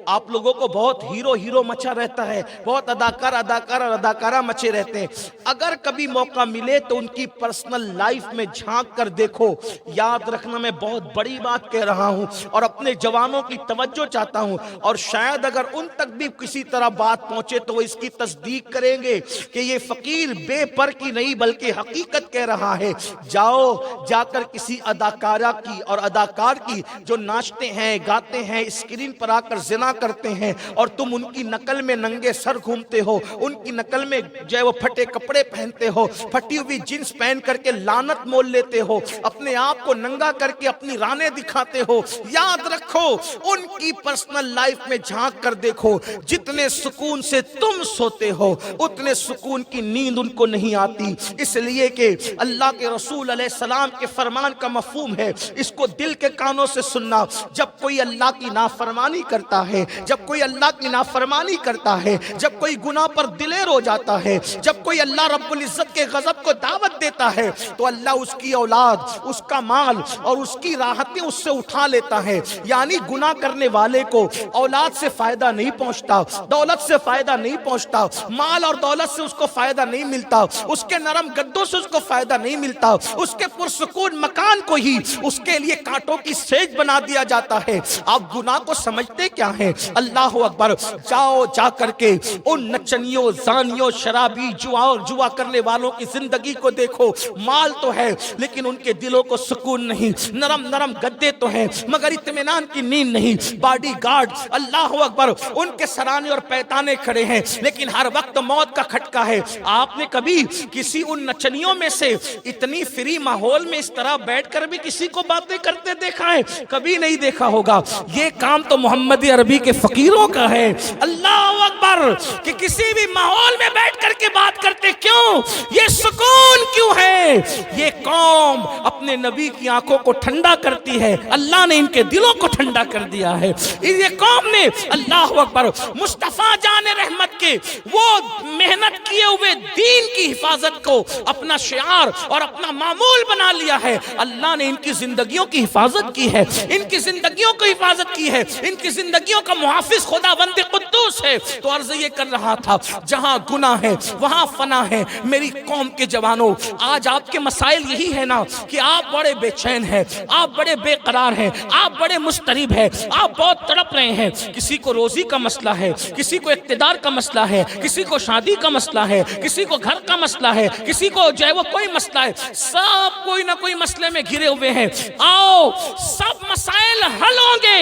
آپ لوگوں کو بہت ہیرو مچا رہتا ہے, بہت اداکارہ مچے رہتے ہیں. اگر کبھی موقع ملے تو ان کی پرسنل لائف میں جھانک کر دیکھو. یاد رکھنا میں بہت بڑی بات کہہ رہا ہوں اور اپنے جوانوں کی توجہ چاہتا ہوں, اور شاید اگر ان تک بھی کسی طرح بات پہنچے تو وہ اس کی تصدیق کریں گے کہ یہ فقیر بے پر کی نہیں بلکہ حقیقت کہہ رہا ہے. جاؤ جا کر کسی اداکارہ کی اور اداکار کی جو ناچتے ہیں گاتے ہیں اسکرین پر آ کر زنا کرتے ہیں, اور تم ان کی نقل میں ننگے سر گھومتے ہو, ان کی نقل میں جو ہے وہ پھٹے کپڑے پہنتے ہو, پھٹی ہوئی جنس پہن کر کے لعنت مول لیتے ہو, اپنے آپ کو ننگا کر کے اپنی رانے دکھاتے ہو. یاد رکھو ان کی پرسنل لائف میں جھانک کر دیکھو, جتنے سکون سے تم سوتے ہو اتنے سکون کی نیند ان کو نہیں آتی. اس لیے کہ اللہ کے رسول علیہ السلام کے فرمان کا مفہوم ہے, اس کو دل کے کانوں سے سننا. جب کوئی اللہ کی نافرمانی کرتا ہے, جب کوئی اللہ کی نافرمانی کرتا ہے, جب کوئی گناہ پر دلیر ہو جاتا ہے, جب کوئی اللہ رب العزت کے غضب کو دعوت دیتا ہے, تو اللہ اس کی اولاد, اس کا مال اور اس کی راحتیں اس سے اٹھا لیتا ہے. یعنی گناہ کرنے والے کو اولاد سے فائدہ نہیں پہنچتا, دولت سے فائدہ نہیں پہنچتا, مال اور دولت سے اس کو فائدہ نہیں ملتا, اس کے نرم گدوں سے اس کو فائدہ نہیں ملتا, اس کے پرسکون مکان کو ہی اس کے لیے کانٹوں کی سیج بنا دیا جاتا ہے. آپ گناہ کو سمجھتے کیا ہیں؟ اللہ اکبر. جاؤ جا کر کے ان نچنیوں, زانیوں, شرابی, جوا کرنے والوں کی زندگی کو دیکھو. مال تو ہے لیکن ان کے دلوں کو سکون نہیں, نرم گدے تو ہیں مگر اطمینان کی نیند نہیں. باڈی گارڈ اللہ اکبر ان کے سرانے اور پیتانے کھڑے ہیں لیکن ہر وقت موت کا کھٹکا ہے. آپ نے کبھی کسی ان نچنیوں میں سے اتنی فری ماحول میں اس طرح بیٹھ کر بھی کسی کو باتیں کرتے دیکھا ہے؟ کبھی نہیں دیکھا ہوگا. یہ کام تو محمد عربی کے فقیروں کا ہے. اللہ اکبر کہ کسی بھی ماحول میں بیٹھ کر کے بات کرتے کیوں؟ یہ سکون کیوں ہے؟ یہ قوم اپنے نبی کی آنکھوں کو ٹھنڈا کرتی ہے, اللہ نے ان کے دلوں کو ٹھنڈا کر دیا ہے. یہ قوم نے اللہ اکبر مصطفیٰ جان رحمت کے وہ محنت کیے ہوئے دین کی حفاظت کو اپنا شعار اور اپنا معمول بنا لیا ہے. اللہ نے ان کی زندگیوں کی حفاظت کی ہے, ان کی زندگیوں کو حفاظت کی ہے, ان کی زندگیوں کا محافظ خداوند قدوس ہے. تو عرض یہ کر رہا تھا جہاں گناہ ہے وہاں فنا ہے. میری قوم کے جوانوں, آج آپ کے مسائل یہی ہے نا کہ آپ بڑے بے چین ہیں, آپ بڑے بے قرار ہیں, آپ بڑے مضطرب ہیں, آپ بہت تڑپ رہے ہیں. کسی کو روزی کا مسئلہ ہے, کسی کو اقتدار کا مسئلہ ہے, کسی کو شادی کا مسئلہ ہے, کسی کو گھر کا مسئلہ ہے, کسی کو جو ہے وہ کوئی مسئلہ ہے. سب کوئی نہ کوئی مسئلے میں گھرے ہوئے ہیں. آؤ سب مسائل حل ہوں گے.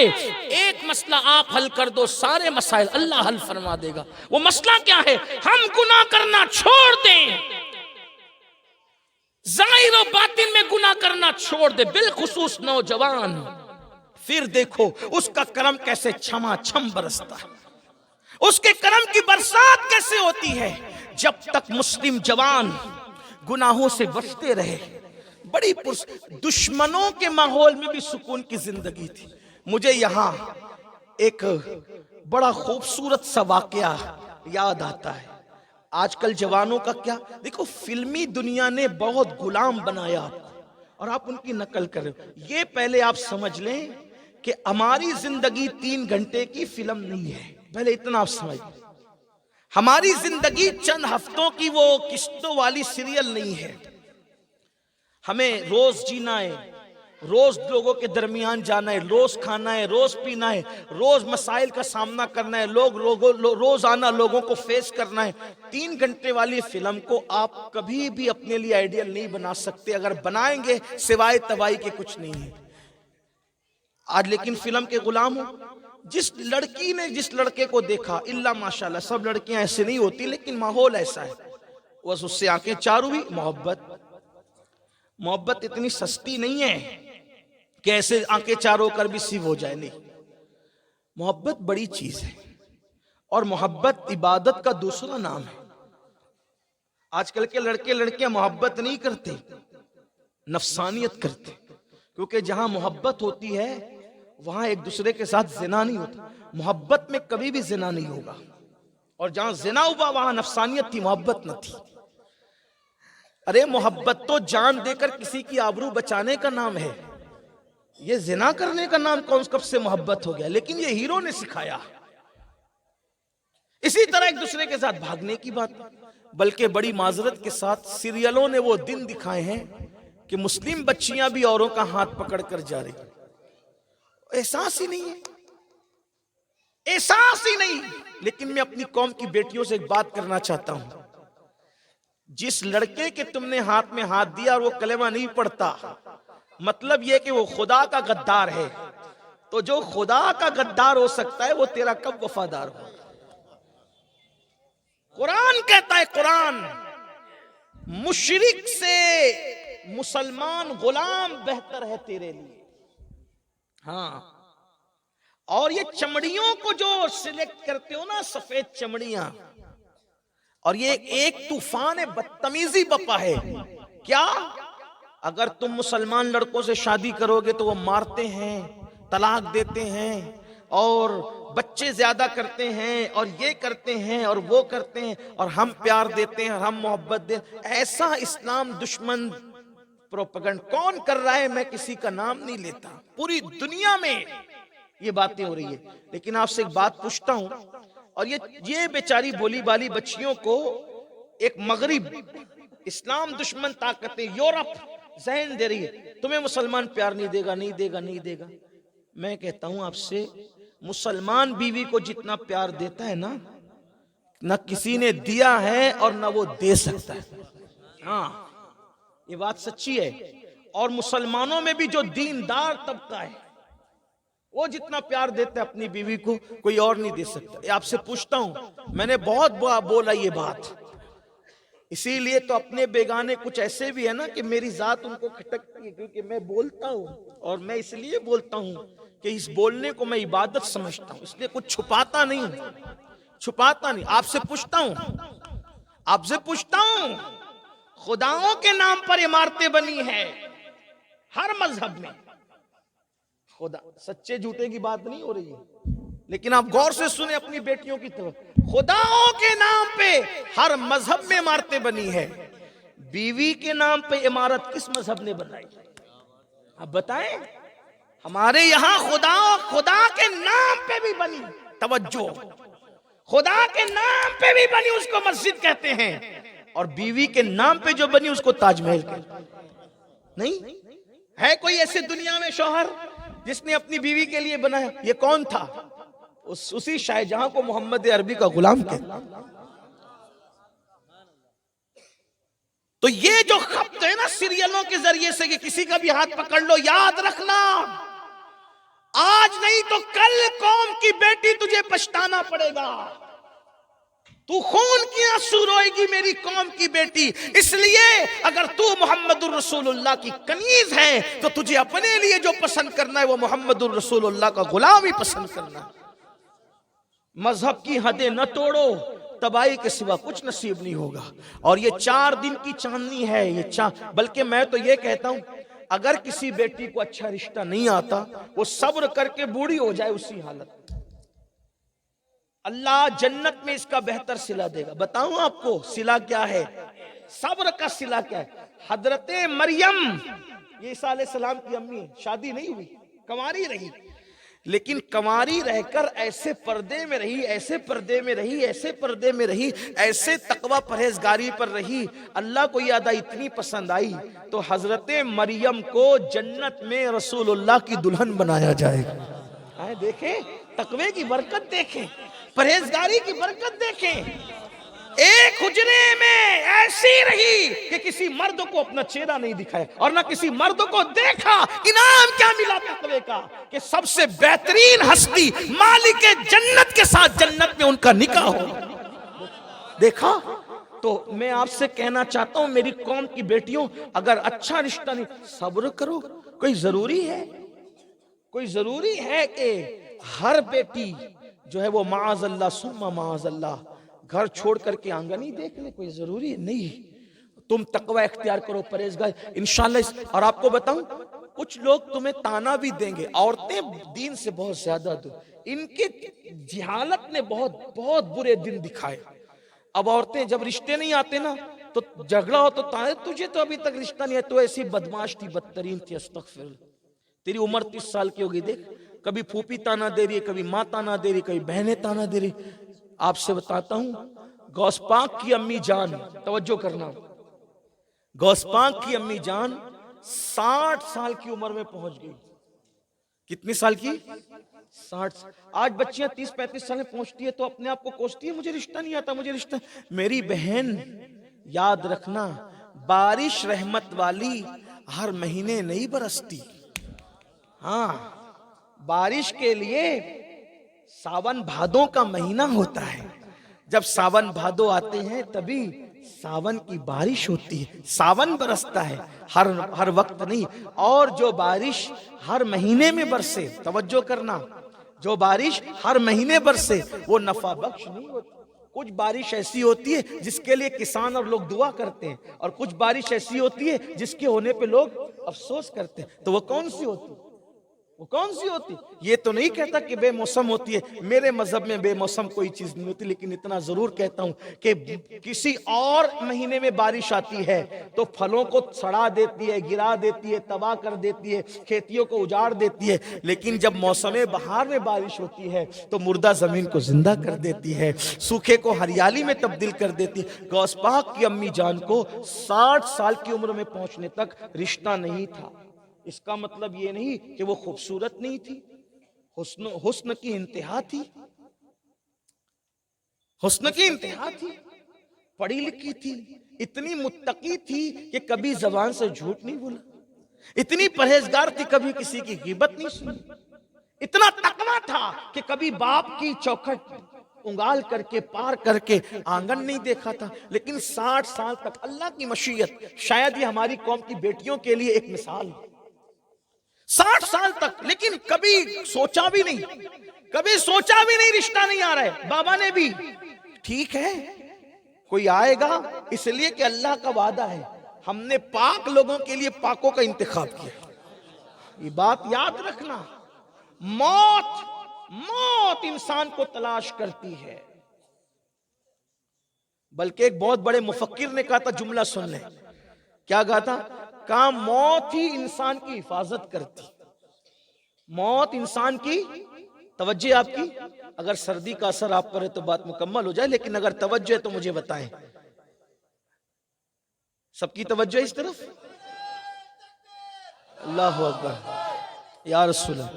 ایک مسئلہ آپ حل کر دو, سارے مسائل اللہ حل فرما دے گا. وہ مسئلہ کیا ہے؟ ہم گناہ کرنا چھوڑ دیں, ظاہر و باطن میں گناہ کرنا چھوڑ دے, بالخصوص نوجوان. پھر دیکھو اس کا کرم کیسے چھما چھم برستا ہے, اس کے کرم کی برسات کیسے ہوتی ہے. جب تک مسلم جوان گناہوں سے بچتے رہے, بڑی دشمنوں کے ماحول میں بھی سکون کی زندگی تھی. مجھے یہاں ایک بڑا خوبصورت سا واقعہ یاد آتا ہے. آج کل جوانوں کا کیا؟ دیکھو فلمی دنیا نے بہت غلام بنایا آپ کو اور آپ ان کی نقل کر رہے ہو. یہ پہلے آپ سمجھ لیں کہ ہماری زندگی 3 گھنٹے کی فلم نہیں ہے. پہلے اتنا آپ سمجھ لیں. ہماری زندگی چند ہفتوں کی وہ قسطوں والی سیریل نہیں ہے. ہمیں روز جینا ہے، روز لوگوں کے درمیان جانا ہے، روز کھانا ہے، روز پینا ہے، روز مسائل کا سامنا کرنا ہے، روزانہ لوگوں کو فیس کرنا ہے. 3 گھنٹے والی فلم کو آپ کبھی بھی اپنے لیے آئیڈیل نہیں بنا سکتے. اگر بنائیں گے سوائے تباہی کے کچھ نہیں ہے. آج لیکن فلم کے غلام ہو. جس لڑکی نے جس لڑکے کو دیکھا، اللہ ماشاءاللہ سب لڑکیاں ایسے نہیں ہوتی لیکن ماحول ایسا ہے، بس اس سے آنکھیں چاروں بھی. محبت اتنی سستی نہیں ہے کہ ایسے آنکھیں چاروں کر بھی سیو ہو جائے. نہیں، محبت بڑی چیز ہے اور محبت عبادت کا دوسرا نام ہے. آج کل کے لڑکے لڑکیاں محبت نہیں کرتے، نفسانیت کرتے. کیونکہ جہاں محبت ہوتی ہے وہاں ایک دوسرے کے ساتھ زنا نہیں ہوتا. محبت میں کبھی بھی زنا نہیں ہوگا، اور جہاں زنا ہوا وہاں نفسانیت تھی، محبت نہ تھی. ارے محبت تو جان دے کر کسی کی آبرو بچانے کا نام ہے. یہ زنا کرنے کا نام کب سے محبت ہو گیا؟ لیکن یہ ہیرو نے سکھایا. اسی طرح ایک دوسرے کے ساتھ بھاگنے کی بات. بلکہ بڑی معذرت کے ساتھ سیریلوں نے وہ دن دکھائے ہیں کہ مسلم بچیاں بھی اوروں کا ہاتھ پکڑ کر جا رہی. احساس ہی نہیں ہے، احساس ہی نہیں. لیکن میں اپنی قوم کی بیٹیوں سے ایک بات کرنا چاہتا ہوں. جس لڑکے کے تم نے ہاتھ میں ہاتھ دیا اور وہ کلمہ نہیں پڑھتا، مطلب یہ کہ وہ خدا کا غدار ہے. تو جو خدا کا غدار ہو سکتا ہے وہ تیرا کب وفادار ہو؟ قرآن کہتا ہے، قرآن مشرک سے مسلمان غلام بہتر ہے تیرے لیے. ہاں، اور یہ چمڑیوں کو جو سلیکٹ کرتے ہو نا، سفید چمڑیاں، اور یہ ایک طوفان بدتمیزی بپا ہے. کیا؟ اگر تم مسلمان لڑکوں سے شادی کرو گے تو وہ مارتے ہیں، طلاق دیتے ہیں اور بچے زیادہ کرتے ہیں اور یہ کرتے ہیں اور وہ کرتے ہیں، اور ہم پیار دیتے ہیں اور ہم محبت دیتے ہیں. ایسا اسلام دشمن پروپیگنڈ کون کر رہا ہے؟ میں کسی کا نام نہیں لیتا، پوری دنیا میں یہ باتیں ہو رہی ہے. لیکن آپ سے ایک بات پوچھتا ہوں، اور یہ بیچاری بولی بالی بچیوں کو ایک مغرب اسلام دشمن طاقتیں یورپ ذہن دے رہی ہے تمہیں مسلمان پیار نہیں دے گا، نہیں دے گا، نہیں دے گا. میں کہتا ہوں آپ سے، مسلمان بیوی کو جتنا پیار دیتا ہے نا، نہ کسی نے دیا ہے اور نہ وہ دے سکتا ہے. ہاں، یہ بات سچی ہے. اور مسلمانوں میں بھی جو دیندار طبقہ ہے وہ جتنا پیار دیتا ہے اپنی بیوی کو کوئی اور نہیں دے سکتا. آپ سے پوچھتا ہوں، میں نے بہت بولا یہ بات، اسی لیے تو اپنے بیگانے کچھ ایسے بھی ہے نا کہ میری ذات ان کو کھٹکتی ہے، کیونکہ میں بولتا ہوں، اور میں اس لیے بولتا ہوں کہ اس بولنے کو میں عبادت سمجھتا ہوں، اس لیے کچھ چھپاتا نہیں. آپ سے پوچھتا ہوں، خداؤں کے نام پر عمارتیں بنی ہیں ہر مذہب میں. خدا سچے جھوٹے کی بات نہیں ہو رہی ہے، لیکن آپ غور سے سنیں اپنی بیٹیوں کی طرف. خداؤں کے نام پہ ہر مذہب میں عمارتیں بنی ہے. بیوی کے نام پہ عمارت کس مذہب نے بنائی؟ آپ بتائیں. ہمارے یہاں خدا کے نام پہ بھی بنی، توجہ، خدا کے نام پہ بھی بنی، اس کو مسجد کہتے ہیں، اور بیوی کے نام پہ جو بنی اس کو تاج محل کہتے ہیں. نہیں ہے کوئی ایسے دنیا میں شوہر جس نے اپنی بیوی کے لیے بنایا؟ یہ کون تھا؟ اسی شاہ جہاں کو محمد عربی کا غلام کہتے. تو یہ جو خبط ہے نا سیریلوں کے ذریعے سے کہ کسی کا بھی ہاتھ پکڑ لو، یاد رکھنا آج نہیں تو کل قوم کی بیٹی تجھے پچھتانا پڑے گا. تو خون کی آنسو روئے گی میری قوم کی بیٹی. اس لیے اگر تو محمد الرسول اللہ کی کنیز ہے تو تجھے اپنے لیے جو پسند کرنا ہے وہ محمد الرسول اللہ کا غلام ہی پسند کرنا ہے. مذہب کی حدیں نہ توڑو، تباہی کے سوا کچھ نصیب نہیں ہوگا. اور یہ 4 دن کی چاندنی ہے، بلکہ میں تو یہ کہتا ہوں اگر کسی بیٹی کو اچھا رشتہ نہیں آتا وہ صبر کر کے بوڑھی ہو جائے اسی حالت. اللہ جنت میں اس کا بہتر صلہ دے گا. بتاؤں آپ کو صلہ کیا ہے؟ صبر کا صلہ کیا ہے؟ حضرت مریم، یہ عیسیٰ علیہ السلام کی امی ہے، شادی نہیں ہوئی، کنواری رہی، لیکن کنواری رہ کر ایسے پردے میں رہی، ایسے پردے میں رہی، ایسے پردے میں رہی، ایسے تقوی پرہیزگاری پر رہی. اللہ کو یہ ادا اتنی پسند آئی تو حضرت مریم کو جنت میں رسول اللہ کی دلہن بنایا جائے گا. دیکھیں تقوی کی برکت، دیکھیں پرہیزگاری کی برکت، دیکھیں. ایک حجرے میں ایسی رہی کہ کسی مرد کو اپنا چہرہ نہیں دکھایا اور نہ کسی مرد کو دیکھا. انعام کیا ملا تقوی کا کہ سب سے بہترین ہستی مالک جنت کے ساتھ جنت میں ان کا نکاح ہو. دیکھا؟ تو میں آپ سے کہنا چاہتا ہوں میری قوم کی بیٹیوں، اگر اچھا رشتہ نہیں، صبر کرو. کوئی ضروری ہے کہ ہر بیٹی جو ہے وہ معاذ اللہ ثم معاذ اللہ گھر چھوڑ کر کے آنگن ہی دیکھ لے؟ کوئی ضروری ہے نہیں. تم تقوی اختیار کرو، پرہیزگار انشاءاللہ. اور آپ کو بتاؤں کچھ لوگ تمہیں تانا بھی دیں گے. عورتیں دین سے بہت زیادہ دور، ان کے جہالت نے بہت برے دن دکھائے. اب عورتیں جب رشتے نہیں آتے نا تو جھگڑا ہو تو تجھے تو ابھی تک رشتہ نہیں ہے، تو ایسی بدماش تھی، بدترین تھی. استغفر اللہ. تیری عمر 30 سال کی ہوگی، دیکھ کبھی پھوپھی تانا دے رہی ہے، کبھی ماں تانا دے رہی، کبھی بہنیں تانا دے رہی. آپ سے بتاتا ہوں غوث پاک کی امی جان، توجہ کرنا، غوث پاک کی امی جان 60 سال کی عمر میں پہنچ گئی. کتنی سال کی؟ 60. آج بچیاں 30-35 سال میں پہنچتی ہے تو اپنے آپ کو کوستی ہے مجھے رشتہ نہیں آتا، مجھے رشتہ. میری بہن یاد رکھنا، بارش رحمت والی ہر مہینے نہیں برستی. ہاں، بارش کے لیے ساون بھادوں کا مہینہ ہوتا ہے. جب ساون بھادو آتے ہیں تبھی ساون کی بارش ہوتی ہے، ساون برستا ہے، ہر وقت نہیں. اور جو بارش ہر مہینے میں برسے، توجہ کرنا، جو بارش ہر مہینے برسے وہ نفع بخش نہیں ہوتی. کچھ بارش ایسی ہوتی ہے جس کے لیے کسان اور لوگ دعا کرتے ہیں، اور کچھ بارش ایسی ہوتی ہے جس کے ہونے پہ لوگ افسوس کرتے ہیں. تو وہ کون سی ہوتی؟ یہ تو نہیں کہتا کہ بے موسم ہوتی ہے. میرے مذہب میں بے موسم کوئی چیز نہیں ہوتی، لیکن اتنا ضرور کہتا ہوں کہ کسی اور مہینے میں بارش آتی ہے تو پھلوں کو سڑا دیتی ہے، گرا دیتی ہے، تباہ کر دیتی ہے، کھیتیوں کو اجاڑ دیتی ہے. لیکن جب موسم بہار میں بارش ہوتی ہے تو مردہ زمین کو زندہ کر دیتی ہے، سوکھے کو ہریالی میں تبدیل کر دیتی ہے. غوث پاک کی امی جان کو 60 سال کی عمر میں پہنچنے تک رشتہ نہیں تھا. اس کا مطلب یہ نہیں کہ وہ خوبصورت نہیں تھی، حسن کی انتہا تھی، حسن کی انتہا تھی، پڑھی لکھی تھی، اتنی متقی تھی کہ کبھی زبان سے جھوٹ نہیں بولا، اتنی پرہیزگار تھی کبھی کسی کی غیبت نہیں سنی، اتنا تقویٰ تھا کہ کبھی باپ کی چوکھٹ انگال کر کے پار کر کے آنگن نہیں دیکھا تھا. لیکن 60 سال تک اللہ کی مشیت، شاید یہ ہماری قوم کی بیٹیوں کے لیے ایک مثال ہے. 60 سال تک، لیکن کبھی سوچا بھی نہیں رشتہ نہیں آ رہا ہے. بابا نے بھی ٹھیک ہے کوئی آئے گا، اس لیے کہ اللہ کا وعدہ ہے. ہم نے پاک لوگوں کے لیے پاکوں کا انتخاب کیا. یہ بات یاد رکھنا، موت انسان کو تلاش کرتی ہے. بلکہ ایک بہت بڑے مفکر نے کہا تھا، جملہ سن لیں، کیا کہا تھا؟ کہا موت ہی انسان کی حفاظت کرتی. موت انسان کی، توجہ آپ کی، اگر سردی کا اثر آپ پر ہے تو بات مکمل ہو جائے، لیکن اگر توجہ ہے تو مجھے بتائیں. سب کی توجہ اس طرف؟ اللہ اکبر یا رسول اللہ.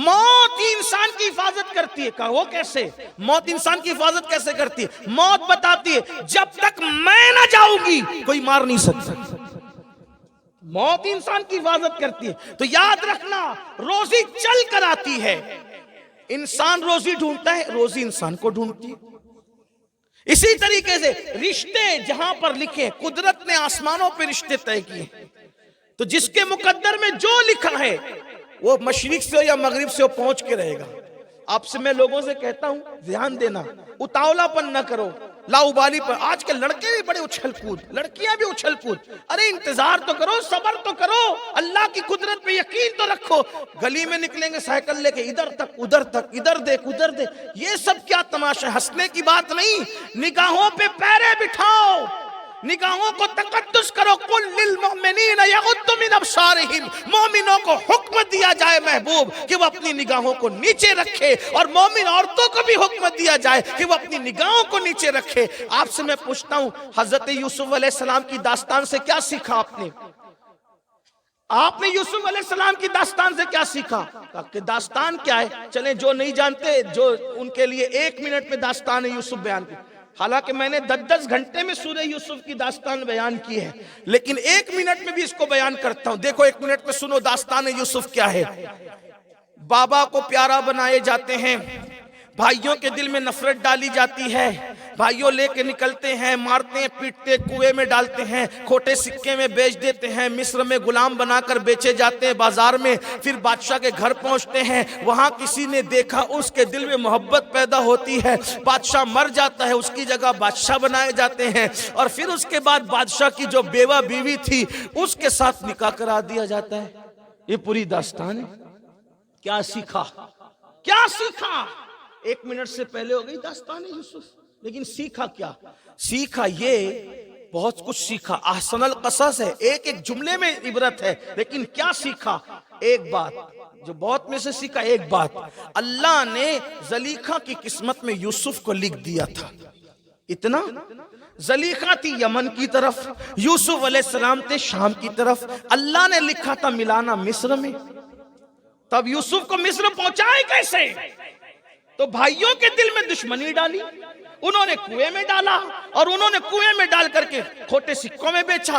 موت ہی انسان کی حفاظت کرتی ہے. کہا وہ کیسے؟ موت انسان کی حفاظت کیسے کرتی ہے؟ موت بتاتی ہے جب تک میں نہ جاؤں گی کوئی مار نہیں سکتا. موت انسان کی حفاظت کرتی ہے. تو یاد رکھنا، روزی چل کر آتی ہے. انسان روزی ڈھونڈتا ہے، روزی انسان کو ڈھونڈتی ہے. اسی طریقے سے رشتے جہاں پر لکھے، قدرت نے آسمانوں پہ رشتے طے کیے، تو جس کے مقدر میں جو لکھا ہے وہ مشرق سے ہو یا مغرب سے ہو پہنچ کے رہے گا. آپ سے میں لوگوں سے کہتا ہوں دھیان دینا، اتاولا پن نہ کرو. لاؤبالی پر آج کے لڑکے بھی بڑے اچھل کود، لڑکیاں بھی اچھل کود. ارے انتظار تو کرو، صبر تو کرو، اللہ کی قدرت پہ یقین تو رکھو. گلی میں نکلیں گے سائیکل لے کے، ادھر تک ادھر تک، ادھر دیکھ ادھر دیکھ، یہ سب کیا تماشا؟ ہنسنے کی بات نہیں. نگاہوں پہ پیرے بٹھاؤ، نگاہوں کو تقدس کرو. قل للمؤمنین یغضوا من ابصارہم، مومنوں کو حکم دیا جائے محبوب کہ وہ اپنی نگاہوں کو نیچے رکھے، اور مومن عورتوں کو بھی حکم دیا جائے کہ وہ اپنی نگاہوں کو نیچے رکھے. آپ سے میں پوچھتا ہوں، حضرت یوسف علیہ السلام کی داستان سے کیا سیکھا آپ نے؟ آپ نے یوسف علیہ السلام کی داستان سے کیا سیکھا؟ کہ داستان کیا ہے؟ چلیں جو نہیں جانتے، جو ان کے لیے 1 منٹ میں داستان یوسف بیان کی. حالانکہ میں نے 10 گھنٹے میں سورہ یوسف کی داستان بیان کی ہے، لیکن 1 منٹ میں بھی اس کو بیان کرتا ہوں. دیکھو 1 منٹ میں سنو داستان یوسف کیا ہے. بابا کو پیارا بنائے جاتے ہیں، بھائیوں کے دل میں نفرت ڈالی جاتی ہے، بھائیوں لے کے نکلتے ہیں، مارتے ہیں، پیٹتے، کنویں میں ڈالتے ہیں، کھوٹے سکے میں بیچ دیتے ہیں، مصر میں غلام بنا کر بیچے جاتے ہیں بازار میں. پھر بادشاہ کے گھر پہنچتے ہیں، وہاں کسی نے دیکھا، اس کے دل میں محبت پیدا ہوتی ہے، بادشاہ مر جاتا ہے، اس کی جگہ بادشاہ بنائے جاتے ہیں، اور پھر اس کے بعد بادشاہ کی جو بیوہ بیوی تھی اس کے ساتھ نکاح کرا دیا جاتا ہے. یہ پوری داستان ہے. کیا سیکھا؟ کیا سیکھا؟ 1 منٹ سے پہلے ہو گئی داستان یوسف، لیکن سیکھا کیا؟ سیکھا یہ بہت کچھ سیکھا. احسن القصص ہے، ایک ایک جملے میں عبرت ہے، لیکن کیا سیکھا؟ ایک بات جو بہت میں سے سیکھا، ایک بات، اللہ نے زلیخا کی قسمت میں یوسف کو لکھ دیا تھا. اتنا، زلیخا تھی یمن کی طرف، یوسف علیہ السلام تھے شام کی طرف. اللہ نے لکھا تھا ملانا مصر میں. تب یوسف کو مصر پہنچائے کیسے؟ تو بھائیوں کے دل میں دشمنی ڈالی، انہوں نے کنویں میں ڈالا، اور انہوں نے کنویں میں ڈال کر کے کھوٹے سکوں میں بیچا.